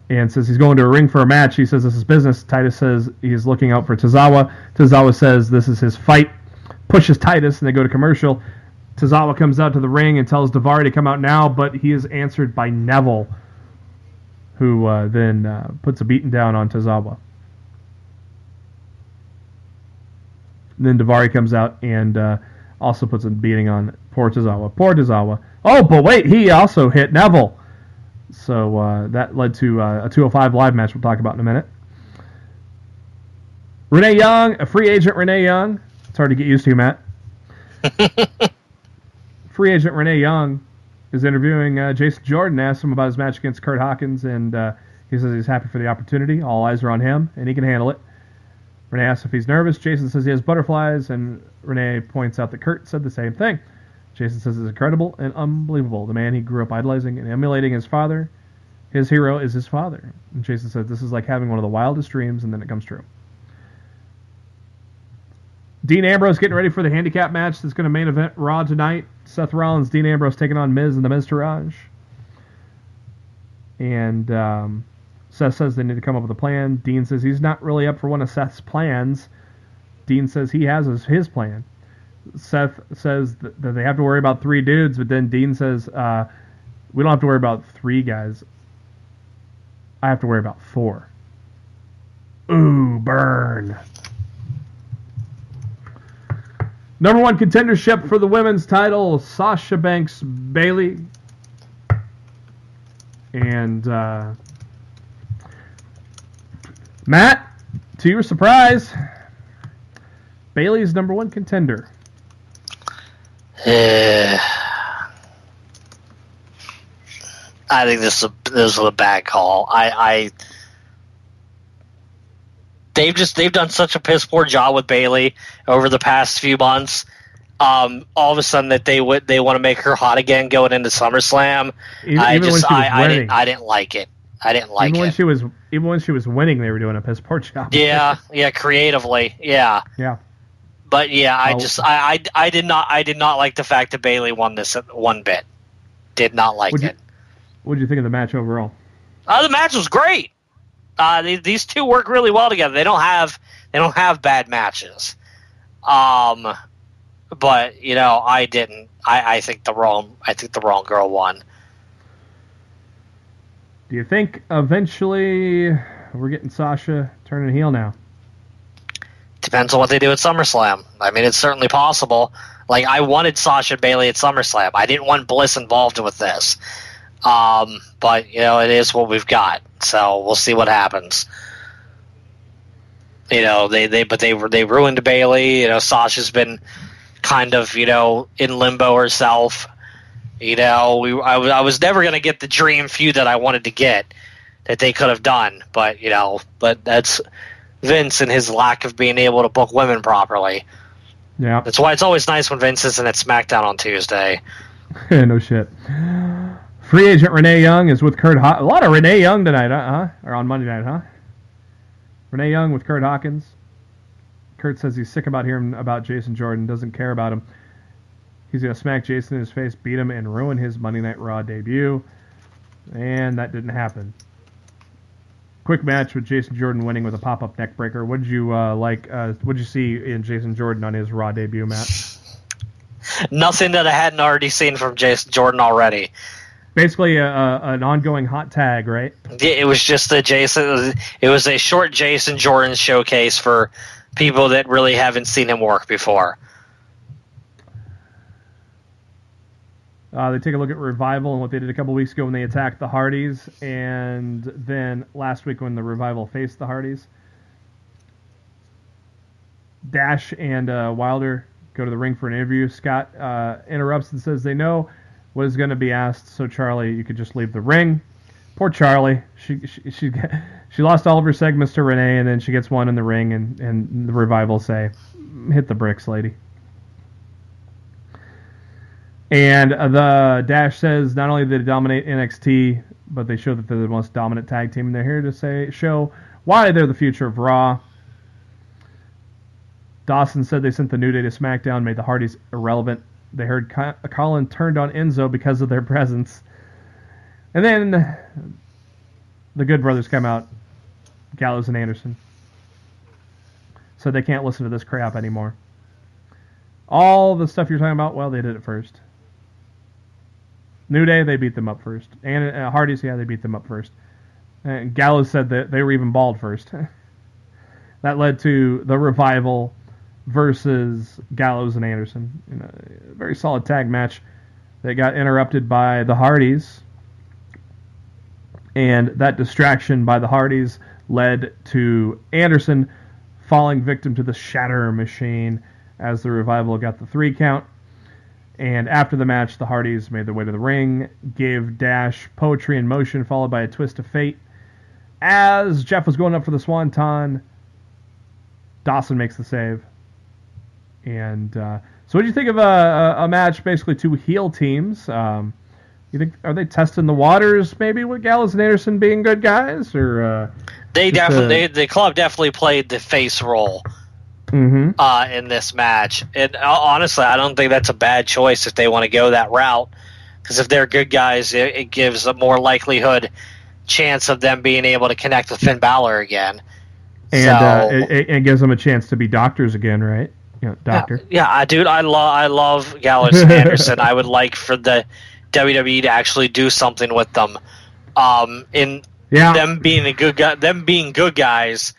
Speaker 1: and says he's going to a ring for a match. He says this is business. Titus says he's looking out for Tozawa. Tozawa says this is his fight, pushes Titus, and they go to commercial. Tozawa comes out to the ring and tells Daivari to come out now, but he is answered by Neville, who then puts a beating down on Tozawa. Then Daivari comes out and also puts a beating on poor Tozawa. Poor Tozawa. Oh, but wait, he also hit Neville. So that led to a 205 Live match we'll talk about in a minute. Renee Young, a free agent Renee Young. It's hard to get used to, Matt. Free agent Renee Young is interviewing Jason Jordan. Asks him about his match against Kurt Hawkins, and he says he's happy for the opportunity. All eyes are on him, and he can handle it. Renee asks if he's nervous. Jason says he has butterflies, and Renee points out that Kurt said the same thing. Jason says it's incredible and unbelievable. The man he grew up idolizing and emulating his father, his hero is his father. And Jason says this is like having one of the wildest dreams, and then it comes true. Dean Ambrose getting ready for the handicap match that's going to main event Raw tonight. Seth Rollins, Dean Ambrose taking on Miz in the Miztourage. And Seth says they need to come up with a plan. Dean says he's not really up for one of Seth's plans. Dean says he has his plan. Seth says that they have to worry about 3 dudes, but then Dean says, we don't have to worry about 3 guys. I have to worry about 4. Ooh, burn. Number 1 contendership for the women's title, Sasha Banks Bayley. And Matt, to your surprise, Bayley's number 1 contender.
Speaker 2: I think this is a bad call. They've done such a piss poor job with Bayley over the past few months. All of a sudden that they want to make her hot again going into SummerSlam. I didn't like it. I didn't like it.
Speaker 1: Even when she was winning, they were doing a piss poor job.
Speaker 2: Yeah, creatively, yeah.
Speaker 1: Yeah.
Speaker 2: But yeah, I did not like the fact that Bayley won this one bit. Did not like it.
Speaker 1: What did you think of the match overall?
Speaker 2: The match was great. These two work really well together. They don't have bad matches. But I didn't. I think the wrong girl won.
Speaker 1: Do you think eventually we're getting Sasha turning heel now?
Speaker 2: Depends on what they do at SummerSlam. I mean, it's certainly possible. Like, I wanted Sasha and Bayley at SummerSlam. I didn't want Bliss involved with this. But it is what we've got. So we'll see what happens. They ruined Bayley. Sasha's been kind of in limbo herself. I was never gonna get the dream feud that I wanted to get that they could have done. But that's Vince and his lack of being able to book women properly.
Speaker 1: Yeah,
Speaker 2: that's why it's always nice when Vince isn't at SmackDown on Tuesday.
Speaker 1: No shit. Free agent Renee Young is with Kurt Hawkins. A lot of Renee Young tonight, huh? Or on Monday night, huh? Renee Young with Kurt Hawkins. Kurt says he's sick about hearing about Jason Jordan, doesn't care about him. He's going to smack Jason in his face, beat him, and ruin his Monday Night Raw debut. And that didn't happen. Quick match with Jason Jordan winning with a pop-up neck breaker. What did you like? What did you see in Jason Jordan on his Raw debut, Matt?
Speaker 2: Nothing that I hadn't already seen from Jason Jordan already.
Speaker 1: Basically, an ongoing hot tag, right?
Speaker 2: It was just It was a short Jason Jordan showcase for people that really haven't seen him work before.
Speaker 1: They take a look at Revival and what they did a couple weeks ago when they attacked the Hardys, and then last week when the Revival faced the Hardys. Dash and Wilder go to the ring for an interview. Scott interrupts and says they know what is going to be asked, so Charlie, you could just leave the ring. Poor Charlie. She lost all of her segments to Renee, and then she gets one in the ring, and the Revival say, hit the bricks, lady. And the Dash says not only did they dominate NXT, but they show that they're the most dominant tag team, and they're here to show why they're the future of Raw. Dawson said they sent the New Day to SmackDown, made the Hardys irrelevant. They heard Colin turned on Enzo because of their presence. And then the Good Brothers come out, Gallows and Anderson. So they can't listen to this crap anymore. All the stuff you're talking about, well, they did it first. New Day, they beat them up first. And Hardys, yeah, they beat them up first. And Gallows said that they were even bald first. That led to the Revival versus Gallows and Anderson. A very solid tag match that got interrupted by the Hardys. And that distraction by the Hardys led to Anderson falling victim to the Shatter Machine. as the Revival got the 3 count. And after the match, the Hardys made their way to the ring, gave Dash poetry in motion, followed by a twist of fate. As Jeff was going up for the Swanton, Dawson makes the save. And so what do you think of a match, basically 2 heel teams? You think, are they testing the waters maybe with Gallows and Anderson being good guys? Or
Speaker 2: the club definitely played the face role.
Speaker 1: Mm-hmm.
Speaker 2: In this match. And honestly, I don't think that's a bad choice if they want to go that route. Because if they're good guys, it gives a more likelihood chance of them being able to connect with Finn Balor again.
Speaker 1: And it gives them a chance to be doctors again, right? Doctor.
Speaker 2: Yeah, dude, I love Gallows and Anderson. I would like for the WWE to actually do something with them. Them being good guys.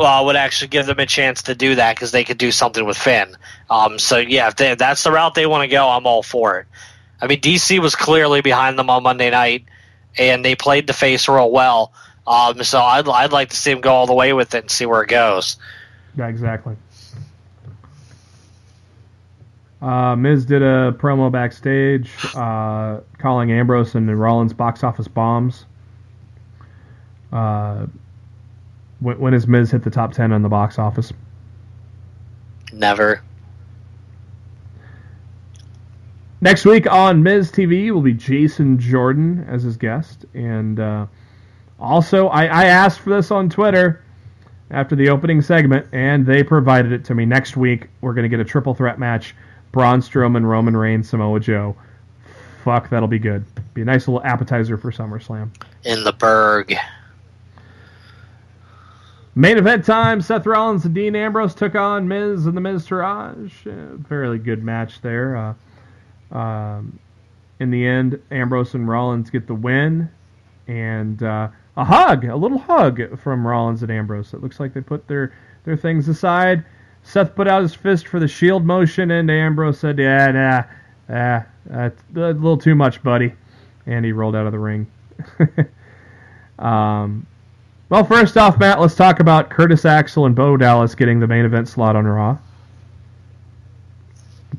Speaker 2: Would actually give them a chance to do that because they could do something with Finn. If that's the route they want to go, I'm all for it. I mean, DC was clearly behind them on Monday night, and they played the face role well. So I'd like to see them go all the way with it and see where it goes.
Speaker 1: Yeah, exactly. Miz did a promo backstage calling Ambrose and Rollins box office bombs. When has Miz hit the top 10 on the box office?
Speaker 2: Never.
Speaker 1: Next week on Miz TV will be Jason Jordan as his guest. And also, I asked for this on Twitter after the opening segment, and they provided it to me. Next week, we're going to get a triple threat match. Braun Strowman, Roman Reigns, Samoa Joe. Fuck, that'll be good. Be a nice little appetizer for SummerSlam.
Speaker 2: In the Berg.
Speaker 1: Main event time, Seth Rollins and Dean Ambrose took on Miz and the Miztourage. Fairly good match there. In the end, Ambrose and Rollins get the win. And a little hug from Rollins and Ambrose. It looks like they put their things aside. Seth put out his fist for the shield motion, and Ambrose said, that's a little too much, buddy. And he rolled out of the ring. Well, first off, Matt, let's talk about Curtis Axel and Bo Dallas getting the main event slot on Raw.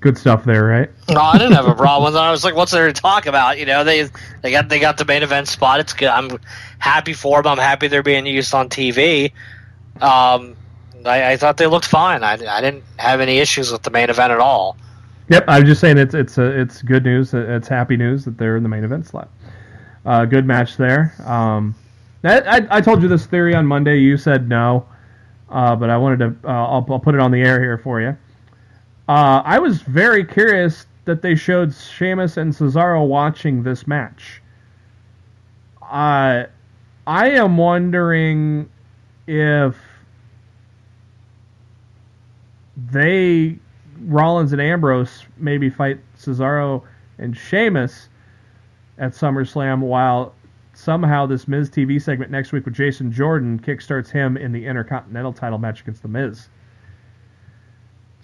Speaker 1: Good stuff there, right?
Speaker 2: No, I didn't have a problem with it. I was like, what's there to talk about? They got the main event spot. It's good. I'm happy for them. I'm happy they're being used on TV. I thought they looked fine. I didn't have any issues with the main event at all.
Speaker 1: Yep, I was just saying it's good news. It's happy news that they're in the main event slot. Good match there. I told you this theory on Monday. You said no, but I wanted to. I'll put it on the air here for you. I was very curious that they showed Sheamus and Cesaro watching this match. I am wondering if Rollins and Ambrose maybe fight Cesaro and Sheamus at SummerSlam, while somehow this Miz TV segment next week with Jason Jordan kickstarts him in the Intercontinental title match against The Miz.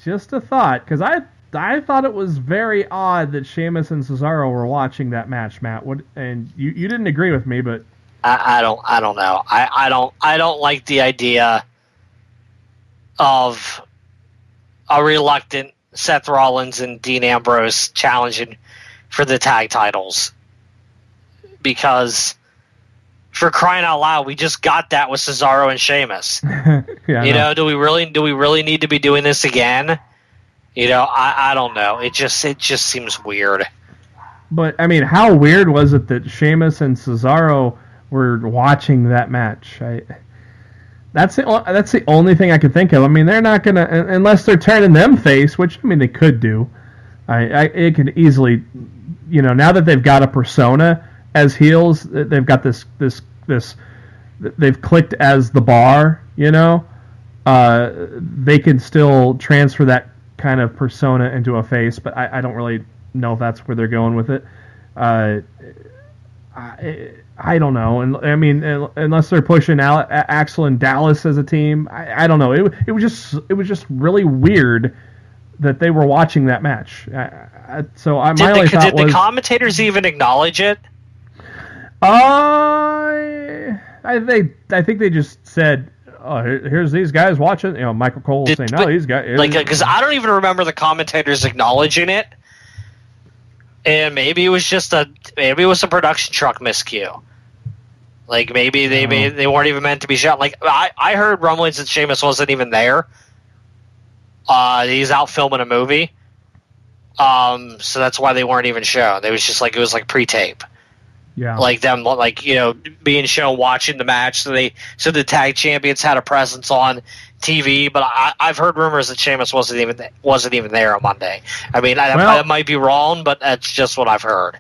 Speaker 1: Just a thought, because I thought it was very odd that Sheamus and Cesaro were watching that match, Matt. And you didn't agree with me, but
Speaker 2: I don't know. I don't like the idea of a reluctant Seth Rollins and Dean Ambrose challenging for the tag titles, because for crying out loud, we just got that with Cesaro and Sheamus.
Speaker 1: Yeah,
Speaker 2: do we really need to be doing this again? I don't know. It just seems weird.
Speaker 1: But I mean, how weird was it that Sheamus and Cesaro were watching that match? That's the only thing I could think of. I mean, they're not gonna, unless they're turning them face, which I mean they could do. It could easily, now that they've got a persona as heels, they've got this they've clicked as the Bar. They can still transfer that kind of persona into a face, but I don't really know if that's where they're going with it. I don't know, and I mean, unless they're pushing Axel and Dallas as a team, I don't know. It was just really weird that they were watching that match. My only thought was,
Speaker 2: did the commentators even acknowledge it?
Speaker 1: I think they just said, oh, here's these guys watching. You know, Michael Cole will say, no, these guys.
Speaker 2: Like, because I don't even remember the commentators acknowledging it. And maybe it was a production truck miscue. Like, maybe they weren't even meant to be shot. Like, I heard rumblings that Sheamus wasn't even there. He's out filming a movie. So that's why they weren't even shown. It was like pre-tape.
Speaker 1: Yeah.
Speaker 2: Like them, like, you know, being shown watching the match. So the tag champions had a presence on TV. But I've heard rumors that Sheamus wasn't even there on Monday. I mean, I might be wrong, but that's just what I've heard.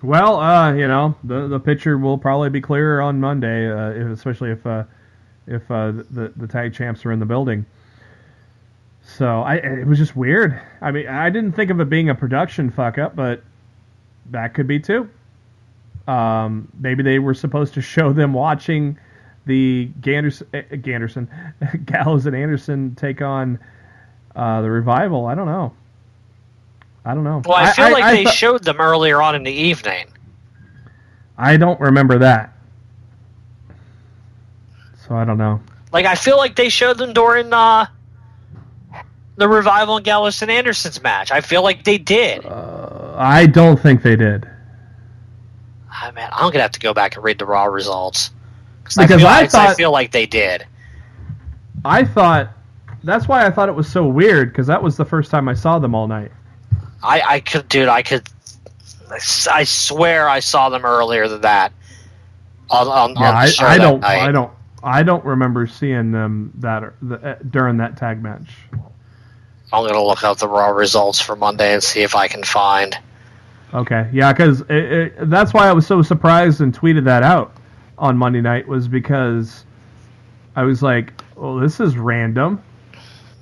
Speaker 1: Well, you know, the picture will probably be clearer on Monday, especially if the tag champs are in the building. So it was just weird. I mean, I didn't think of it being a production fuck up, but that could be too. Maybe they were supposed to show them watching the Gallows and Anderson take on the Revival. I don't know.
Speaker 2: Well, I feel like they showed them earlier on in the evening.
Speaker 1: I don't remember that. So I don't know.
Speaker 2: Like, I feel like they showed them during the Revival and Gallows and Anderson's match. I feel like they did.
Speaker 1: I don't think they did.
Speaker 2: Man, I'm going to have to go back and read the Raw results.
Speaker 1: Because
Speaker 2: I feel like they did.
Speaker 1: That's why I thought it was so weird, because that was the first time I saw them all night.
Speaker 2: I swear I saw them earlier than that. On the show that night.
Speaker 1: I don't remember seeing them during that tag match.
Speaker 2: I'm going to look up the Raw results for Monday and see if I can find.
Speaker 1: Okay, yeah, because that's why I was so surprised and tweeted that out on Monday night, was because I was like, well, this is random.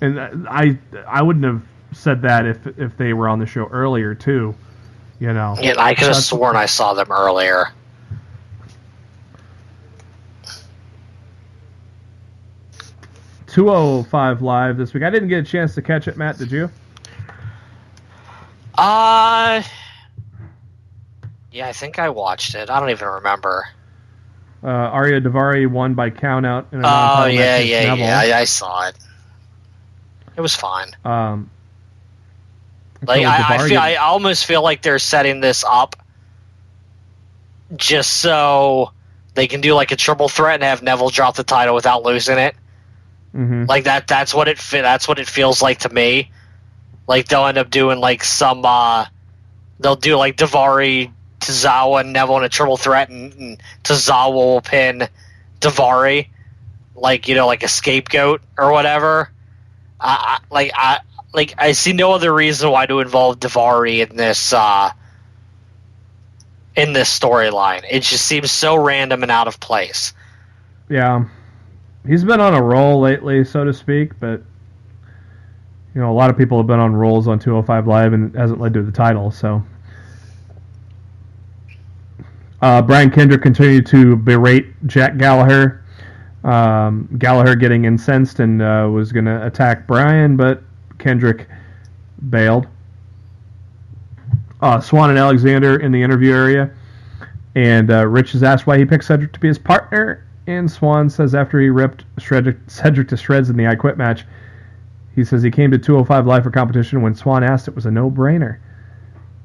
Speaker 1: And I wouldn't have said that if they were on the show earlier, too. You know.
Speaker 2: Yeah, I could have sworn I saw them earlier.
Speaker 1: .205 Live this week. I didn't get a chance to catch it, Matt. Did you?
Speaker 2: Yeah, I think I watched it. I don't even remember.
Speaker 1: Arya Daivari won by countout.
Speaker 2: Oh, yeah. I saw it. It was fine. Like, I almost feel like they're setting this up just so they can do like a triple threat and have Neville drop the title without losing it.
Speaker 1: Mm-hmm.
Speaker 2: Like that's what it feels like to me. Like they'll end up doing like some they'll do like Daivari, Tozawa, and Neville in a triple threat, and Tozawa will pin Daivari, like, you know, like a scapegoat or whatever. I see no other reason why to involve Daivari in this storyline. It just seems so random and out of place.
Speaker 1: Yeah. He's been on a roll lately, so to speak, but you know, a lot of people have been on rolls on 205 Live and it hasn't led to the title, so. Brian Kendrick continued to berate Jack Gallagher. Gallagher getting incensed and was going to attack Brian, but Kendrick bailed. Swan and Alexander in the interview area, and Rich is asked why he picked Cedric to be his partner, and Swan says after he ripped Cedric to shreds in the I Quit match, he says he came to 205 Live for competition. When Swan asked, it was a no-brainer.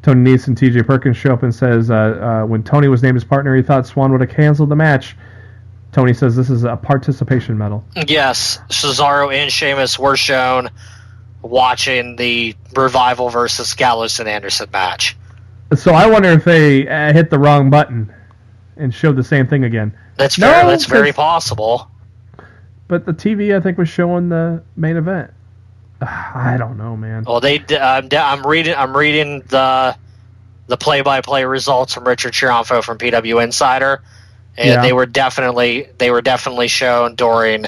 Speaker 1: Tony Nese and TJ Perkins show up and says when Tony was named his partner, he thought Swan would have canceled the match. Tony says this is a participation medal.
Speaker 2: Yes, Cesaro and Sheamus were shown watching the Revival versus Gallows and Anderson match.
Speaker 1: So I wonder if they hit the wrong button and showed the same thing again.
Speaker 2: That's very possible. But
Speaker 1: the TV, I think, was showing the main event. I don't know, man.
Speaker 2: Well, I'm reading the play-by-play results from Richard Chironfo from PW Insider, and they were definitely shown during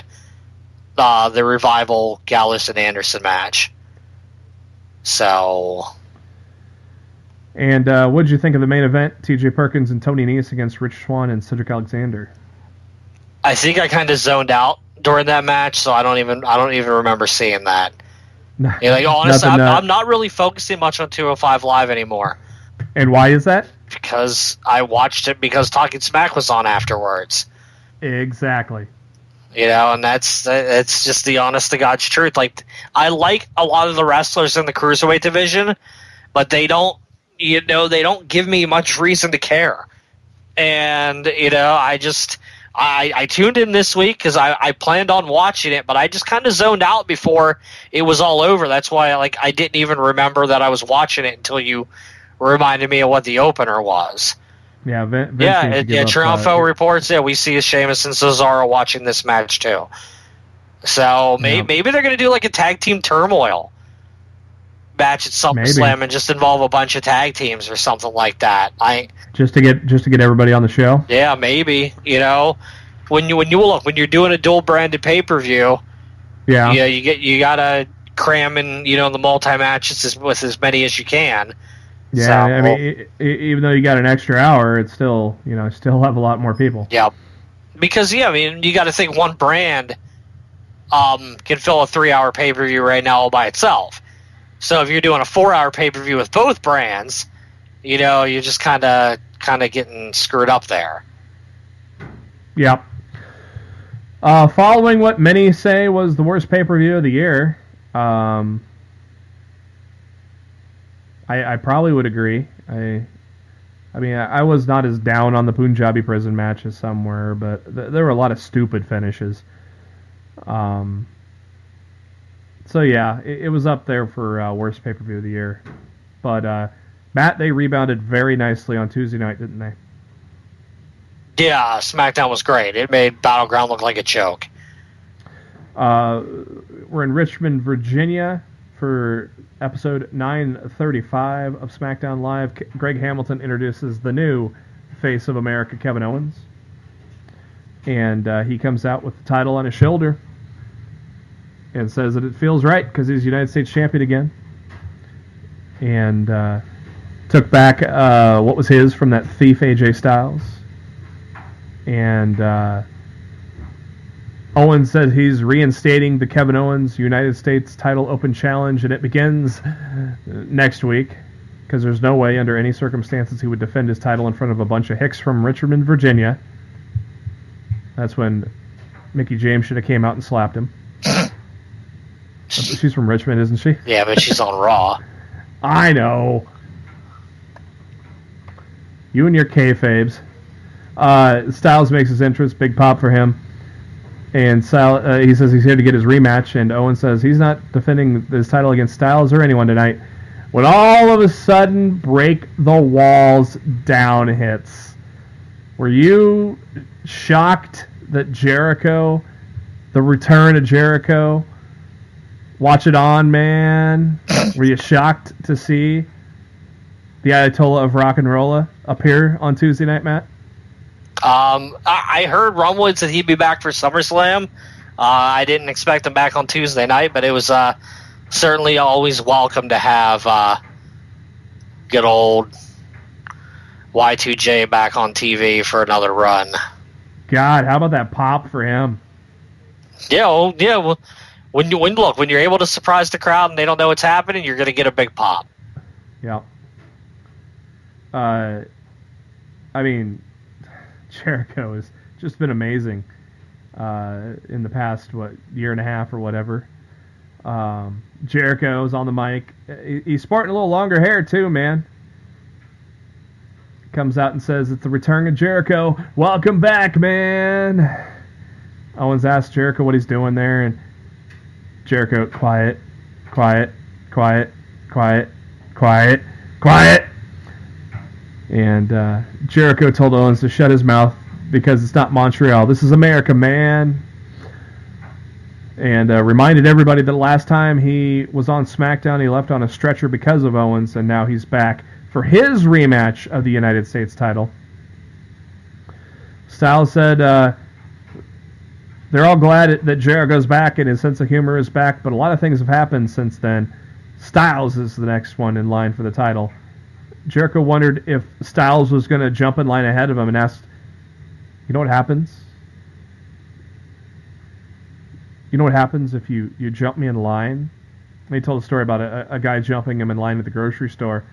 Speaker 2: the Revival Gallows and Anderson match. So.
Speaker 1: And what did you think of the main event? T.J. Perkins and Tony Nese against Rich Swann and Cedric Alexander.
Speaker 2: I think I kind of zoned out during that match, so I don't even remember seeing that. Like, honestly, I'm not really focusing much on 205 Live anymore.
Speaker 1: And why is that?
Speaker 2: Because I watched it because Talking Smack was on afterwards.
Speaker 1: Exactly.
Speaker 2: And that's just the honest to God's truth. Like, I like a lot of the wrestlers in the cruiserweight division, but they don't give me much reason to care. And I tuned in this week because I planned on watching it, but I just kind of zoned out before it was all over. That's why I didn't even remember that I was watching it until you reminded me of what the opener was.
Speaker 1: Yeah, Vince
Speaker 2: Triunfo reports. Yeah, we see Sheamus and Cesaro watching this match too. So maybe they're going to do like a tag team turmoil match at SummerSlam and just involve a bunch of tag teams or something like that.
Speaker 1: Just to get everybody on the show.
Speaker 2: Yeah, maybe. When you're doing a dual branded pay-per-view, you gotta cram in the multi matches with as many as you can.
Speaker 1: Yeah, I mean, even though you got an extra hour, it's still still have a lot more people.
Speaker 2: Yeah, because you got to think one brand can fill a 3-hour pay-per-view right now all by itself. So if you're doing a 4-hour pay-per-view with both brands, you're just kind of getting screwed up there.
Speaker 1: Yep. Following what many say was the worst pay-per-view of the year, I probably would agree. I mean, I was not as down on the Punjabi prison match as some were, but there were a lot of stupid finishes. So yeah, it was up there for worst pay-per-view of the year. But Matt, they rebounded very nicely on Tuesday night, didn't they?
Speaker 2: Yeah, SmackDown was great. It made Battleground look like a joke.
Speaker 1: We're in Richmond, Virginia for episode 935 of SmackDown Live. Greg Hamilton introduces the new face of America, Kevin Owens. And he comes out with the title on his shoulder and says that it feels right because he's United States champion again. And took back what was his from that thief AJ Styles. And Owens said he's reinstating the Kevin Owens United States title open challenge, and it begins next week because there's no way under any circumstances he would defend his title in front of a bunch of hicks from Richmond, Virginia. That's when Mickie James should have came out and slapped him. She's from Richmond, isn't she?
Speaker 2: Yeah, but she's on Raw.
Speaker 1: I know. You and your kayfabes. Styles makes his entrance, big pop for him. And he says he's here to get his rematch, and Owens says he's not defending his title against Styles or anyone tonight. When all of a sudden, break the walls down hits. Were you shocked that the return of Jericho, watch it on, man? Were you shocked to see the Ayatollah of Rock and Rolla appear on Tuesday night, Matt?
Speaker 2: I heard rumblings that he'd be back for SummerSlam. I didn't expect him back on Tuesday night, but it was certainly always welcome to have good old Y2J back on TV for another run.
Speaker 1: God, how about that pop for him?
Speaker 2: Yeah, well, when you're able to surprise the crowd and they don't know what's happening, you're going to get a big pop.
Speaker 1: Yeah. I mean, Jericho has just been amazing in the past, year and a half or whatever. Jericho's on the mic. He's sporting a little longer hair, too, man. Comes out and says, it's the return of Jericho. Welcome back, man. Owens asks Jericho what he's doing there, and Jericho, quiet. And Jericho told Owens to shut his mouth because it's not Montreal. This is America, man. And reminded everybody that last time he was on SmackDown, he left on a stretcher because of Owens, and now he's back for his rematch of the United States title. Styles said they're all glad that Jericho's back and his sense of humor is back, but a lot of things have happened since then. Styles is the next one in line for the title. Jericho wondered if Styles was going to jump in line ahead of him and asked, you know what happens? You know what happens if you jump me in line? And he told a story about a guy jumping him in line at the grocery store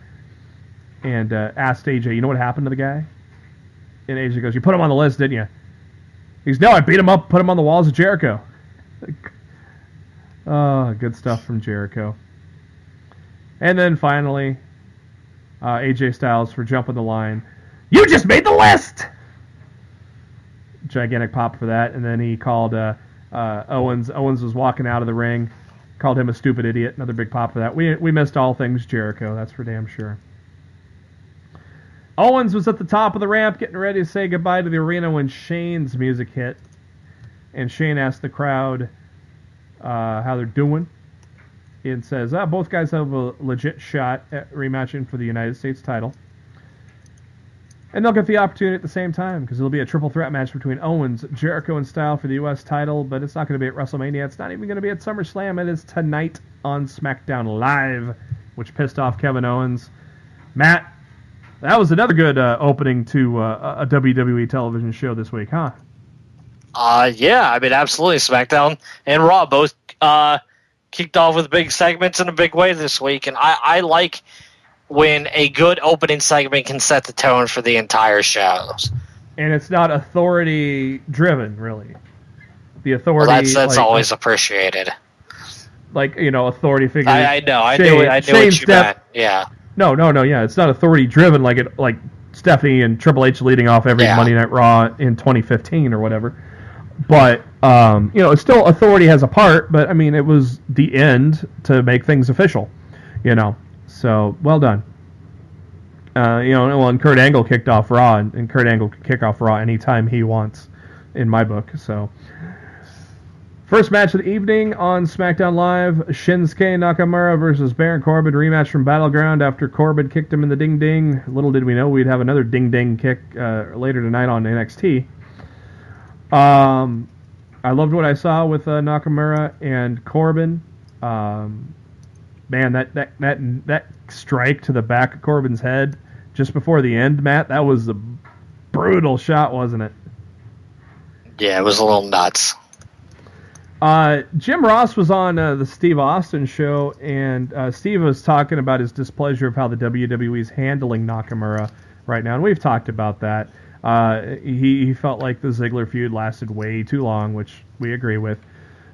Speaker 1: and asked AJ, you know what happened to the guy? And AJ goes, you put him on the list, didn't you? He's no, I beat him up, put him on the walls of Jericho. Oh, good stuff from Jericho. And then finally, AJ Styles for jumping the line. You just made the list! Gigantic pop for that. And then he called Owens. Owens was walking out of the ring. Called him a stupid idiot. Another big pop for that. We missed all things Jericho. That's for damn sure. Owens was at the top of the ramp getting ready to say goodbye to the arena when Shane's music hit. And Shane asked the crowd how they're doing. And says, both guys have a legit shot at rematching for the United States title. And they'll get the opportunity at the same time because it'll be a triple threat match between Owens, Jericho, and Styles for the U.S. title. But it's not going to be at WrestleMania. It's not even going to be at SummerSlam. It is tonight on SmackDown Live, which pissed off Kevin Owens. Matt, that was another good opening to a WWE television show this week, huh?
Speaker 2: Yeah, I mean, absolutely. SmackDown and Raw both kicked off with big segments in a big way this week, and I like when a good opening segment can set the tone for the entire shows.
Speaker 1: And it's not authority-driven, really. The authority...
Speaker 2: Well, that's always appreciated.
Speaker 1: Like, authority figures.
Speaker 2: I know. I knew what you meant. Yeah.
Speaker 1: No, yeah. It's not authority-driven like Stephanie and Triple H leading off every Monday Night Raw in 2015 or whatever. But, it's still authority has a part, but, I mean, it was the end to make things official, So, well done. And Kurt Angle kicked off Raw, and Kurt Angle can kick off Raw anytime he wants, in my book. So, first match of the evening on SmackDown Live, Shinsuke Nakamura versus Baron Corbin, rematch from Battleground after Corbin kicked him in the ding-ding. Little did we know we'd have another ding-ding kick later tonight on NXT. I loved what I saw with Nakamura and Corbin. Man, that strike to the back of Corbin's head just before the end, Matt, that was a brutal shot, wasn't it?
Speaker 2: Yeah, it was a little nuts.
Speaker 1: Jim Ross was on the Steve Austin show, and Steve was talking about his displeasure of how the WWE is handling Nakamura right now, and we've talked about that. He felt like the Ziggler feud lasted way too long, which we agree with.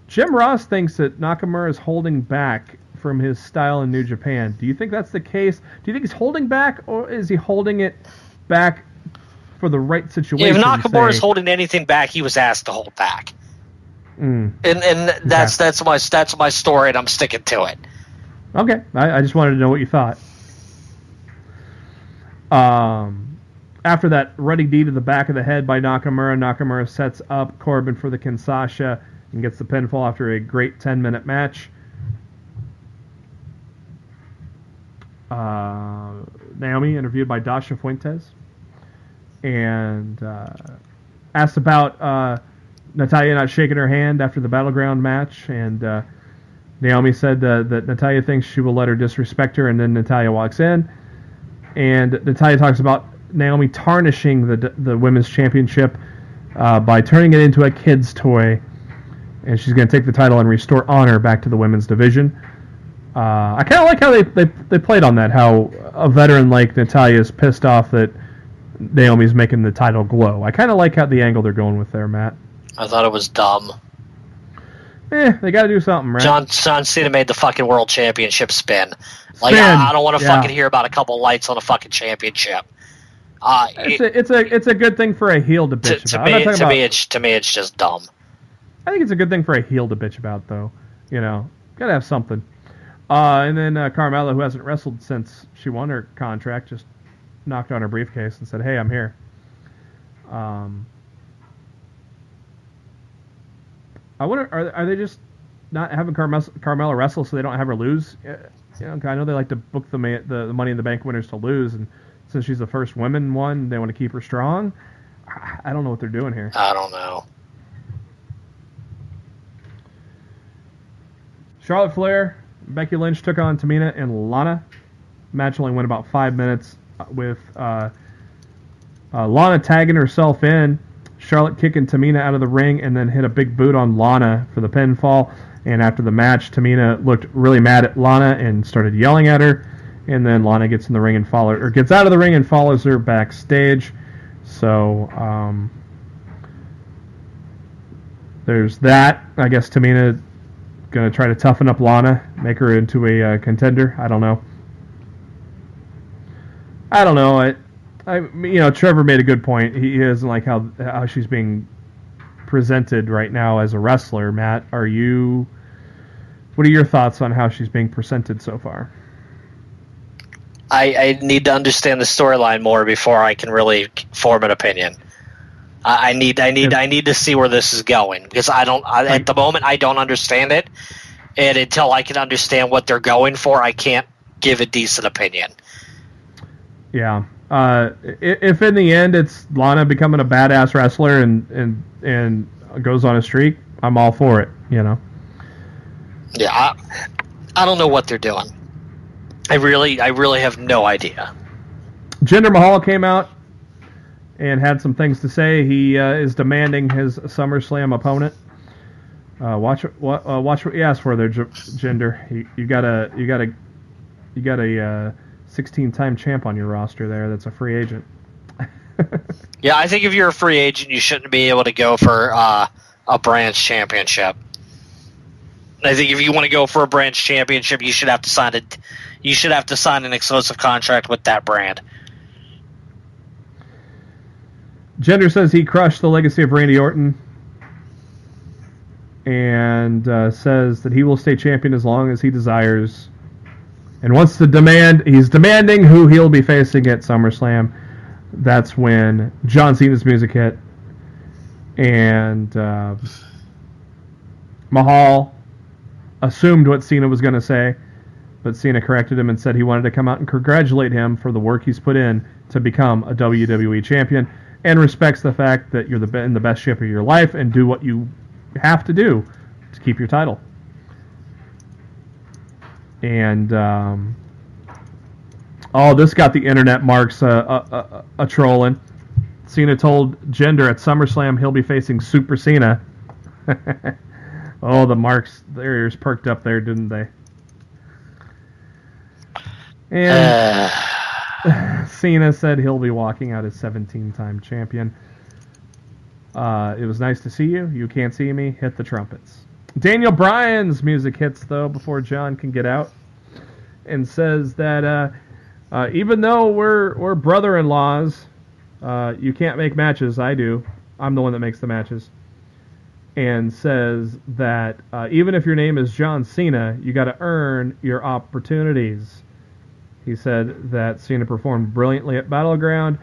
Speaker 1: Jim Ross thinks that Nakamura is holding back from his style in New Japan. Do you think that's the case? Do you think he's holding back, or is he holding it back for the right situation?
Speaker 2: If Nakamura is holding anything back, he was asked to hold back. And that's my story, and I'm sticking to it.
Speaker 1: Okay, I just wanted to know what you thought. After that running knee to the back of the head by Nakamura sets up Corbin for the Kinshasa and gets the pinfall after a great 10-minute match. Naomi interviewed by Dasha Fuentes and asked about Natalya not shaking her hand after the Battleground match, and Naomi said that Natalya thinks she will let her disrespect her, and then Natalya walks in, and Natalya talks about Naomi tarnishing the women's championship by turning it into a kid's toy, and she's going to take the title and restore honor back to the women's division. I kind of like how they played on that, how a veteran like Natalya is pissed off that Naomi's making the title glow. I kind of like how the angle they're going with there, Matt.
Speaker 2: I thought it was dumb.
Speaker 1: They got to do something, right?
Speaker 2: John Cena made the fucking world championship spin. Like, I don't want to fucking hear about a couple lights on a fucking championship.
Speaker 1: It's a good thing for a heel to bitch about.
Speaker 2: To me, it's just dumb.
Speaker 1: I think it's a good thing for a heel to bitch about, though. Gotta have something. And then Carmella, who hasn't wrestled since she won her contract, just knocked on her briefcase and said, "Hey, I'm here." I wonder, are they just not having Carmella wrestle so they don't have her lose? I know they like to book the Money in the Bank winners to lose, and since she's the first women one, they want to keep her strong. I don't know what they're doing here.
Speaker 2: I don't know.
Speaker 1: Charlotte Flair, Becky Lynch took on Tamina and Lana. Match only went about 5 minutes with Lana tagging herself in, Charlotte kicking Tamina out of the ring, and then hit a big boot on Lana for the pinfall. And after the match, Tamina looked really mad at Lana and started yelling at her. And then Lana gets in the ring and gets out of the ring and follows her backstage. So there's that. I guess Tamina going to try to toughen up Lana, make her into a contender. I don't know. Trevor made a good point. He doesn't like how she's being presented right now as a wrestler. Matt, what are your thoughts on how she's being presented so far?
Speaker 2: I need to understand the storyline more before I can really form an opinion. I need to see where this is going, because at the moment I don't understand it, and until I can understand what they're going for, I can't give a decent opinion.
Speaker 1: Yeah. If in the end it's Lana becoming a badass wrestler and goes on a streak, I'm all for it.
Speaker 2: Yeah, I don't know what they're doing. I really have no idea.
Speaker 1: Jinder Mahal came out and had some things to say. He is demanding his SummerSlam opponent. Watch what you ask for there, Jinder. You got a 16-time champ on your roster there. That's a free agent.
Speaker 2: Yeah, I think if you're a free agent, you shouldn't be able to go for a branch championship. I think if you want to go for a branch championship, you should have to sign it. You should have to sign an exclusive contract with that brand.
Speaker 1: Jinder says he crushed the legacy of Randy Orton, and says that he will stay champion as long as he desires. And wants to he's demanding who he'll be facing at SummerSlam. That's when John Cena's music hit, and Mahal assumed what Cena was going to say, but Cena corrected him and said he wanted to come out and congratulate him for the work he's put in to become a WWE champion, and respects the fact that you're in the best shape of your life and do what you have to do to keep your title. And this got the internet marks a trolling. Cena told Jinder at SummerSlam he'll be facing Super Cena. The marks, their ears perked up there, didn't they? And Cena said he'll be walking out as 17-time champion. It was nice to see you. You can't see me. Hit the trumpets. Daniel Bryan's music hits, though, before John can get out, and says that even though we're brother-in-laws, you can't make matches. I do. I'm the one that makes the matches. And says that even if your name is John Cena, you got to earn your opportunities. He said that Cena performed brilliantly at Battleground,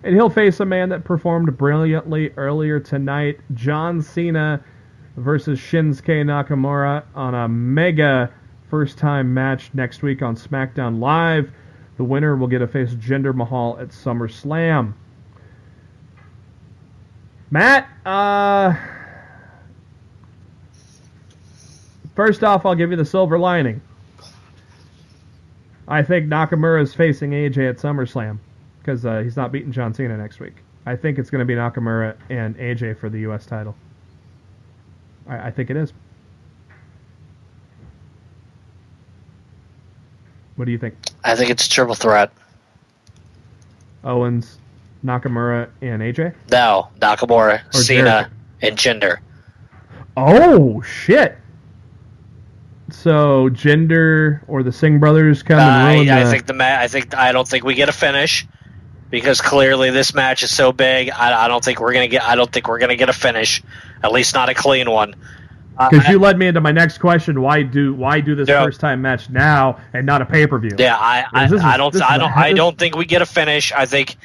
Speaker 1: and he'll face a man that performed brilliantly earlier tonight, John Cena versus Shinsuke Nakamura on a mega first-time match next week on SmackDown Live. The winner will get to face Jinder Mahal at SummerSlam. Matt, first off, I'll give you the silver lining. I think Nakamura is facing AJ at SummerSlam because he's not beating John Cena next week. I think it's going to be Nakamura and AJ for the U.S. title. I think it is. What do you think?
Speaker 2: I think it's a triple threat.
Speaker 1: Owens, Nakamura, and AJ?
Speaker 2: No, Nakamura,
Speaker 1: Or
Speaker 2: Cena,
Speaker 1: Jericho.
Speaker 2: and Jinder.
Speaker 1: Oh, shit. So Jinder or the Singh brothers come and ruin
Speaker 2: I don't think we get a finish, because clearly this match is so big. I don't think we're gonna get a finish, at least not a clean one.
Speaker 1: Because you led me into my next question. Why do this first time match now and not a pay-per-view?
Speaker 2: Yeah, I don't think we get a finish. I think,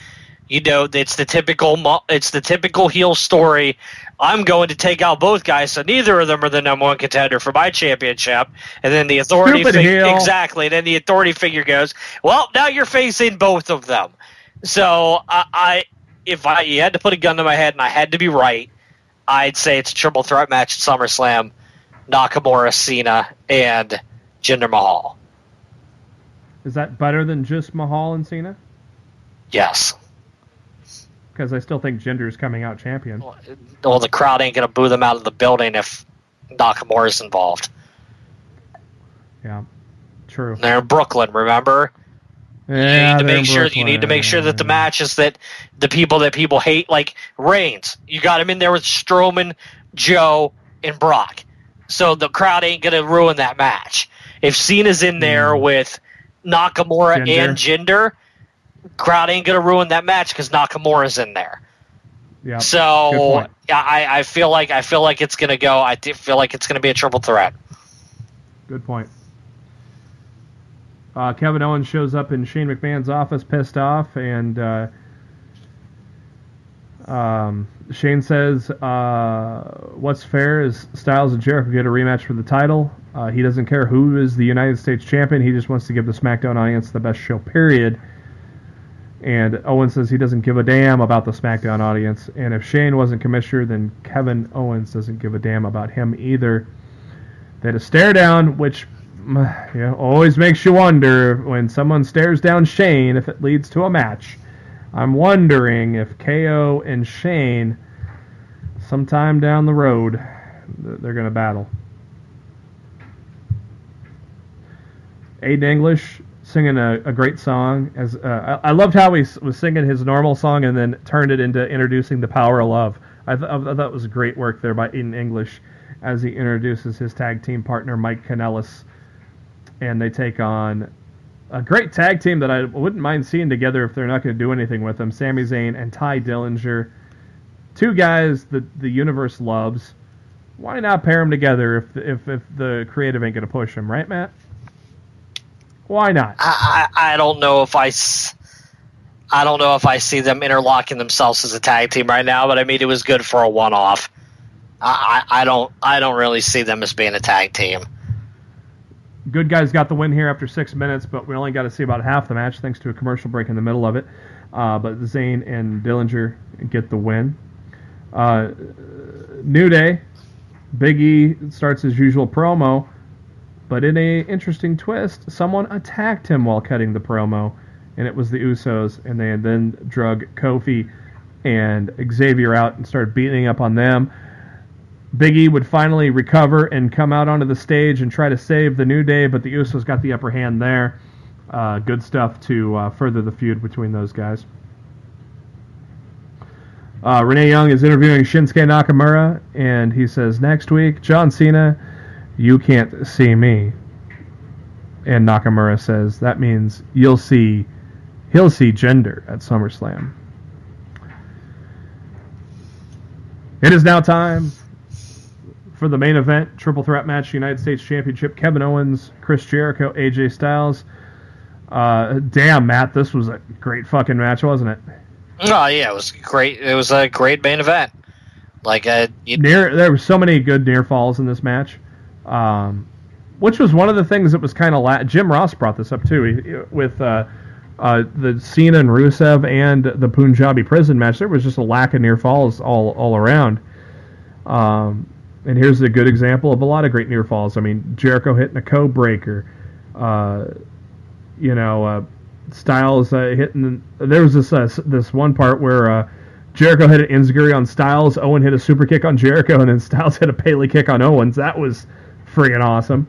Speaker 2: it's the typical heel story. I'm going to take out both guys, so neither of them are the number one contender for my championship. And then the authority exactly. Then the authority figure goes, well, now you're facing both of them. So if you had to put a gun to my head and I had to be right, I'd say it's a triple threat match at SummerSlam: Nakamura, Cena, and Jinder Mahal.
Speaker 1: Is that better than just Mahal and Cena?
Speaker 2: Yes.
Speaker 1: Because I still think Jinder's coming out champion.
Speaker 2: Well, the crowd ain't going to boo them out of the building if Nakamura's involved.
Speaker 1: Yeah, true.
Speaker 2: They're in Brooklyn, remember?
Speaker 1: Yeah,
Speaker 2: you need to make sure that the matches that the people hate, like Reigns, you got him in there with Strowman, Joe, and Brock. So the crowd ain't going to ruin that match. If Cena's in there with Nakamura and Jinder, crowd ain't going to ruin that match because Nakamura's in there.
Speaker 1: Yeah.
Speaker 2: So I feel like it's going to go. I feel like it's going to be a triple threat.
Speaker 1: Good point. Kevin Owens shows up in Shane McMahon's office pissed off, and Shane says what's fair is Styles and Jericho get a rematch for the title. He doesn't care who is the United States champion. He just wants to give the SmackDown audience the best show, period. And Owens says he doesn't give a damn about the SmackDown audience. And if Shane wasn't commissioner, then Kevin Owens doesn't give a damn about him either. They had a stare down, which always makes you wonder when someone stares down Shane if it leads to a match. I'm wondering if KO and Shane, sometime down the road, they're going to battle. Aiden English singing a great song. I loved how he was singing his normal song and then turned it into introducing the Power of Love. I thought it was great work there by Aiden English as he introduces his tag team partner Mike Kanellis, and they take on a great tag team that I wouldn't mind seeing together if they're not going to do anything with them. Sami Zayn and Ty Dillinger. Two guys that the universe loves. Why not pair them together if the creative ain't going to push them, right, Matt? Why not?
Speaker 2: I don't know if I see them interlocking themselves as a tag team right now, but I mean it was good for a one-off. I don't really see them as being a tag team.
Speaker 1: Good guys got the win here after 6 minutes, but we only got to see about half the match thanks to a commercial break in the middle of it. But Zayn and Dillinger get the win. New Day, Big E starts his usual promo, but in a interesting twist, someone attacked him while cutting the promo, and it was the Usos, and they then drug Kofi and Xavier out and started beating up on them. Big E would finally recover and come out onto the stage and try to save the New Day, but the Usos got the upper hand there. Good stuff to further the feud between those guys. Renee Young is interviewing Shinsuke Nakamura, and he says, next week, John Cena, you can't see me. And Nakamura says, that means he'll see Jinder at SummerSlam. It is now time for the main event, triple threat match, United States Championship, Kevin Owens, Chris Jericho, AJ Styles. Damn, Matt, this was a great fucking match, wasn't it?
Speaker 2: Oh, yeah, it was great. It was a great main event.
Speaker 1: There were so many good near falls in this match, which was one of the things that was kind of... Jim Ross brought this up, too, with the Cena and Rusev and the Punjabi prison match. There was just a lack of near falls all around. And here's a good example of a lot of great near falls. I mean, Jericho hitting a code breaker. Styles hitting. There was this one part where Jericho hit an enziguri on Styles, Owen hit a super kick on Jericho, and then Styles hit a Pele kick on Owens. That was friggin' awesome.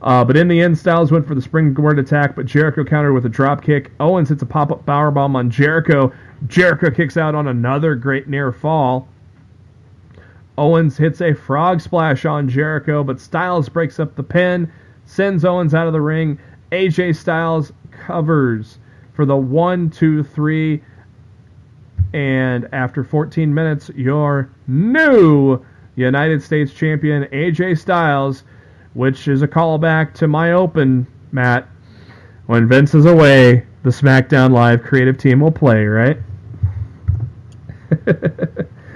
Speaker 1: But in the end, Styles went for the springboard attack, but Jericho countered with a drop kick. Owens hits a pop-up powerbomb on Jericho. Jericho kicks out on another great near fall. Owens hits a frog splash on Jericho, but Styles breaks up the pin, sends Owens out of the ring. AJ Styles covers for the 1-2-3, and after 14 minutes, your new United States champion, AJ Styles, which is a callback to my open, Matt. When Vince is away, the SmackDown Live creative team will play, right?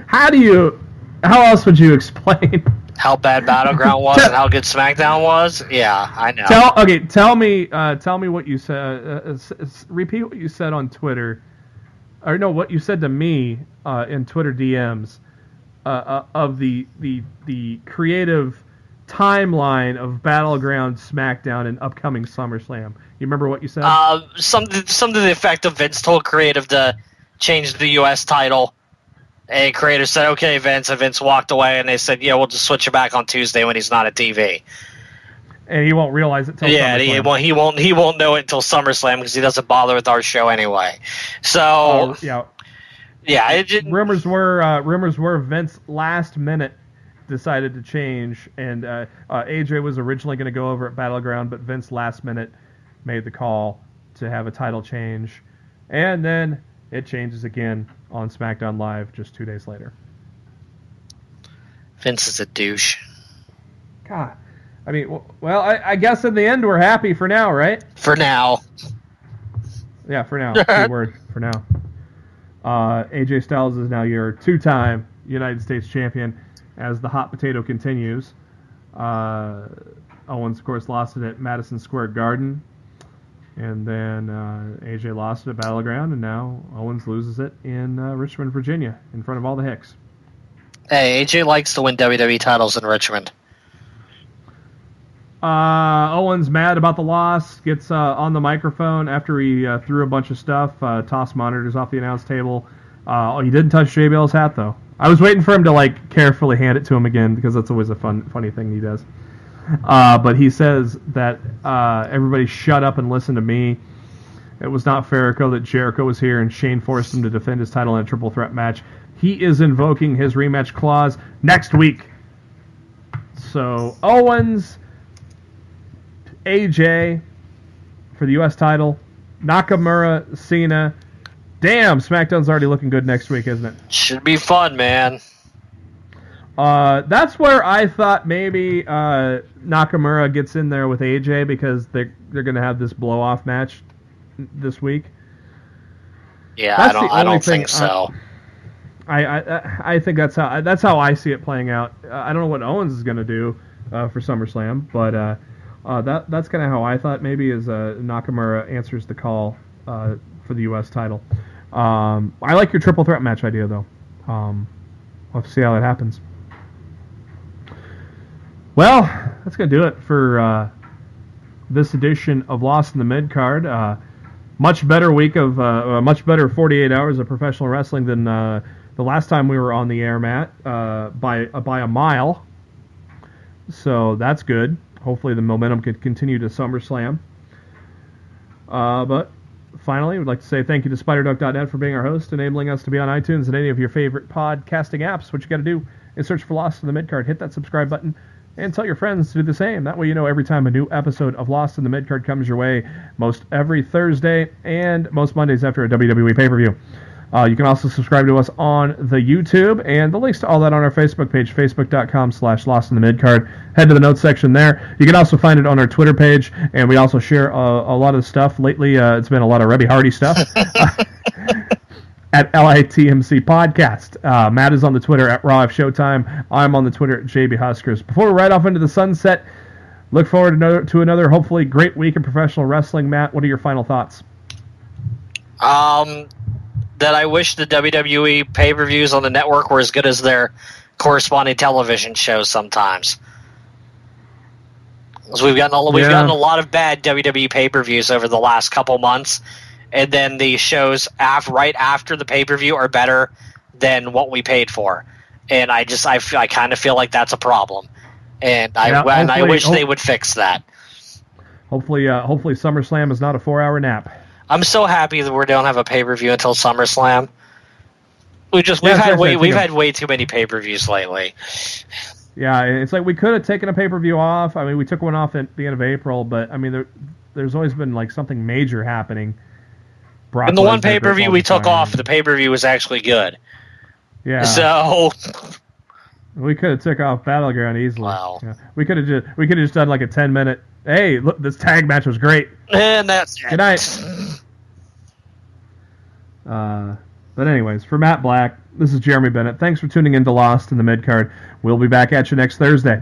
Speaker 1: How else would you explain
Speaker 2: how bad Battleground was and how good SmackDown was? Yeah, I know.
Speaker 1: Tell me what you said. Repeat what you said on Twitter, or no, what you said to me in Twitter DMs of the creative timeline of Battleground, SmackDown, and upcoming SummerSlam. You remember what you said?
Speaker 2: Something to the effect of Vince told creative to change the U.S. title. And creator said, okay, Vince, and Vince walked away, and they said, yeah, we'll just switch it back on Tuesday when he's not at TV.
Speaker 1: And he won't realize it till SummerSlam.
Speaker 2: He won't know it until SummerSlam because he doesn't bother with our show anyway. So,
Speaker 1: rumors were Vince last minute decided to change, and AJ was originally going to go over at Battleground, but Vince last minute made the call to have a title change, and then it changes again on SmackDown Live just 2 days later.
Speaker 2: Vince is a douche.
Speaker 1: God, I mean, well, I guess in the end we're happy for now, right?
Speaker 2: For now.
Speaker 1: Yeah, for now. Good word, for now. AJ Styles is now your 2-time United States champion as the hot potato continues. Owens, of course, lost it at Madison Square Garden. And then AJ lost it at Battleground, and now Owens loses it in Richmond, Virginia, in front of all the Hicks.
Speaker 2: Hey, AJ likes to win WWE titles in Richmond.
Speaker 1: Owens mad about the loss, gets on the microphone after he threw a bunch of stuff, tossed monitors off the announce table. He didn't touch JBL's hat, though. I was waiting for him to carefully hand it to him again, because that's always a funny thing he does. But he says that everybody shut up and listen to me. It was not Jericho that Jericho was here and Shane forced him to defend his title in a triple threat match. He is invoking his rematch clause next week. So Owens, AJ for the U.S. title, Nakamura, Cena. Damn, SmackDown's already looking good next week, isn't it?
Speaker 2: Should be fun, man.
Speaker 1: That's where I thought maybe Nakamura gets in there with AJ because they're going to have this blow-off match this week.
Speaker 2: Yeah, I don't think so.
Speaker 1: I think that's how I see it playing out. I don't know what Owens is going to do for SummerSlam, but that's kind of how I thought maybe is Nakamura answers the call for the U.S. title. I like your triple threat match idea, though. We'll have to see how that happens. Well, that's going to do it for this edition of Lost in the Midcard. Much better week of much better 48 hours of professional wrestling than the last time we were on the air, Matt, by a mile. So that's good. Hopefully the momentum could continue to SummerSlam. But finally, we'd like to say thank you to SpiderDuck.net for being our host, enabling us to be on iTunes and any of your favorite podcasting apps. What you got to do is search for Lost in the Midcard, hit that subscribe button, and tell your friends to do the same. That way you know every time a new episode of Lost in the Midcard comes your way, most every Thursday and most Mondays after a WWE pay-per-view. You can also subscribe to us on the YouTube, and the links to all that on our Facebook page, facebook.com/LostInTheMidcard. Head to the notes section there. You can also find it on our Twitter page, and we also share a lot of stuff. Lately, it's been a lot of Rebby Hardy stuff. At LITMC Podcast. Matt is on the Twitter at Raw F Showtime. I'm on the Twitter at JB Huskers. Before we ride off into the sunset, look forward to another hopefully great week in professional wrestling. Matt, what are your final thoughts?
Speaker 2: That I wish the WWE pay-per-views on the network were as good as their corresponding television shows sometimes. Because we've gotten a lot of bad WWE pay-per-views over the last couple months. And then the shows right after the pay-per-view are better than what we paid for, and I kind of feel like that's a problem, and I wish they would fix that. Hopefully
Speaker 1: SummerSlam is not a 4-hour nap.
Speaker 2: I'm so happy that we don't have a pay-per-view until SummerSlam. We've had way too many pay-per-views lately.
Speaker 1: Yeah, it's like we could have taken a pay-per-view off. I mean, we took one off at the end of April, but I mean, there's always been like something major happening.
Speaker 2: And the one pay-per-view we took off, the pay-per-view was actually good.
Speaker 1: Yeah.
Speaker 2: So
Speaker 1: we could have took off Battleground easily.
Speaker 2: Wow.
Speaker 1: Yeah. We could have just done like a 10-minute. Hey, look, this tag match was great.
Speaker 2: And that's
Speaker 1: good night. But anyways, for Matt Black, this is Jeremy Bennett. Thanks for tuning in to Lost in the Midcard. We'll be back at you next Thursday.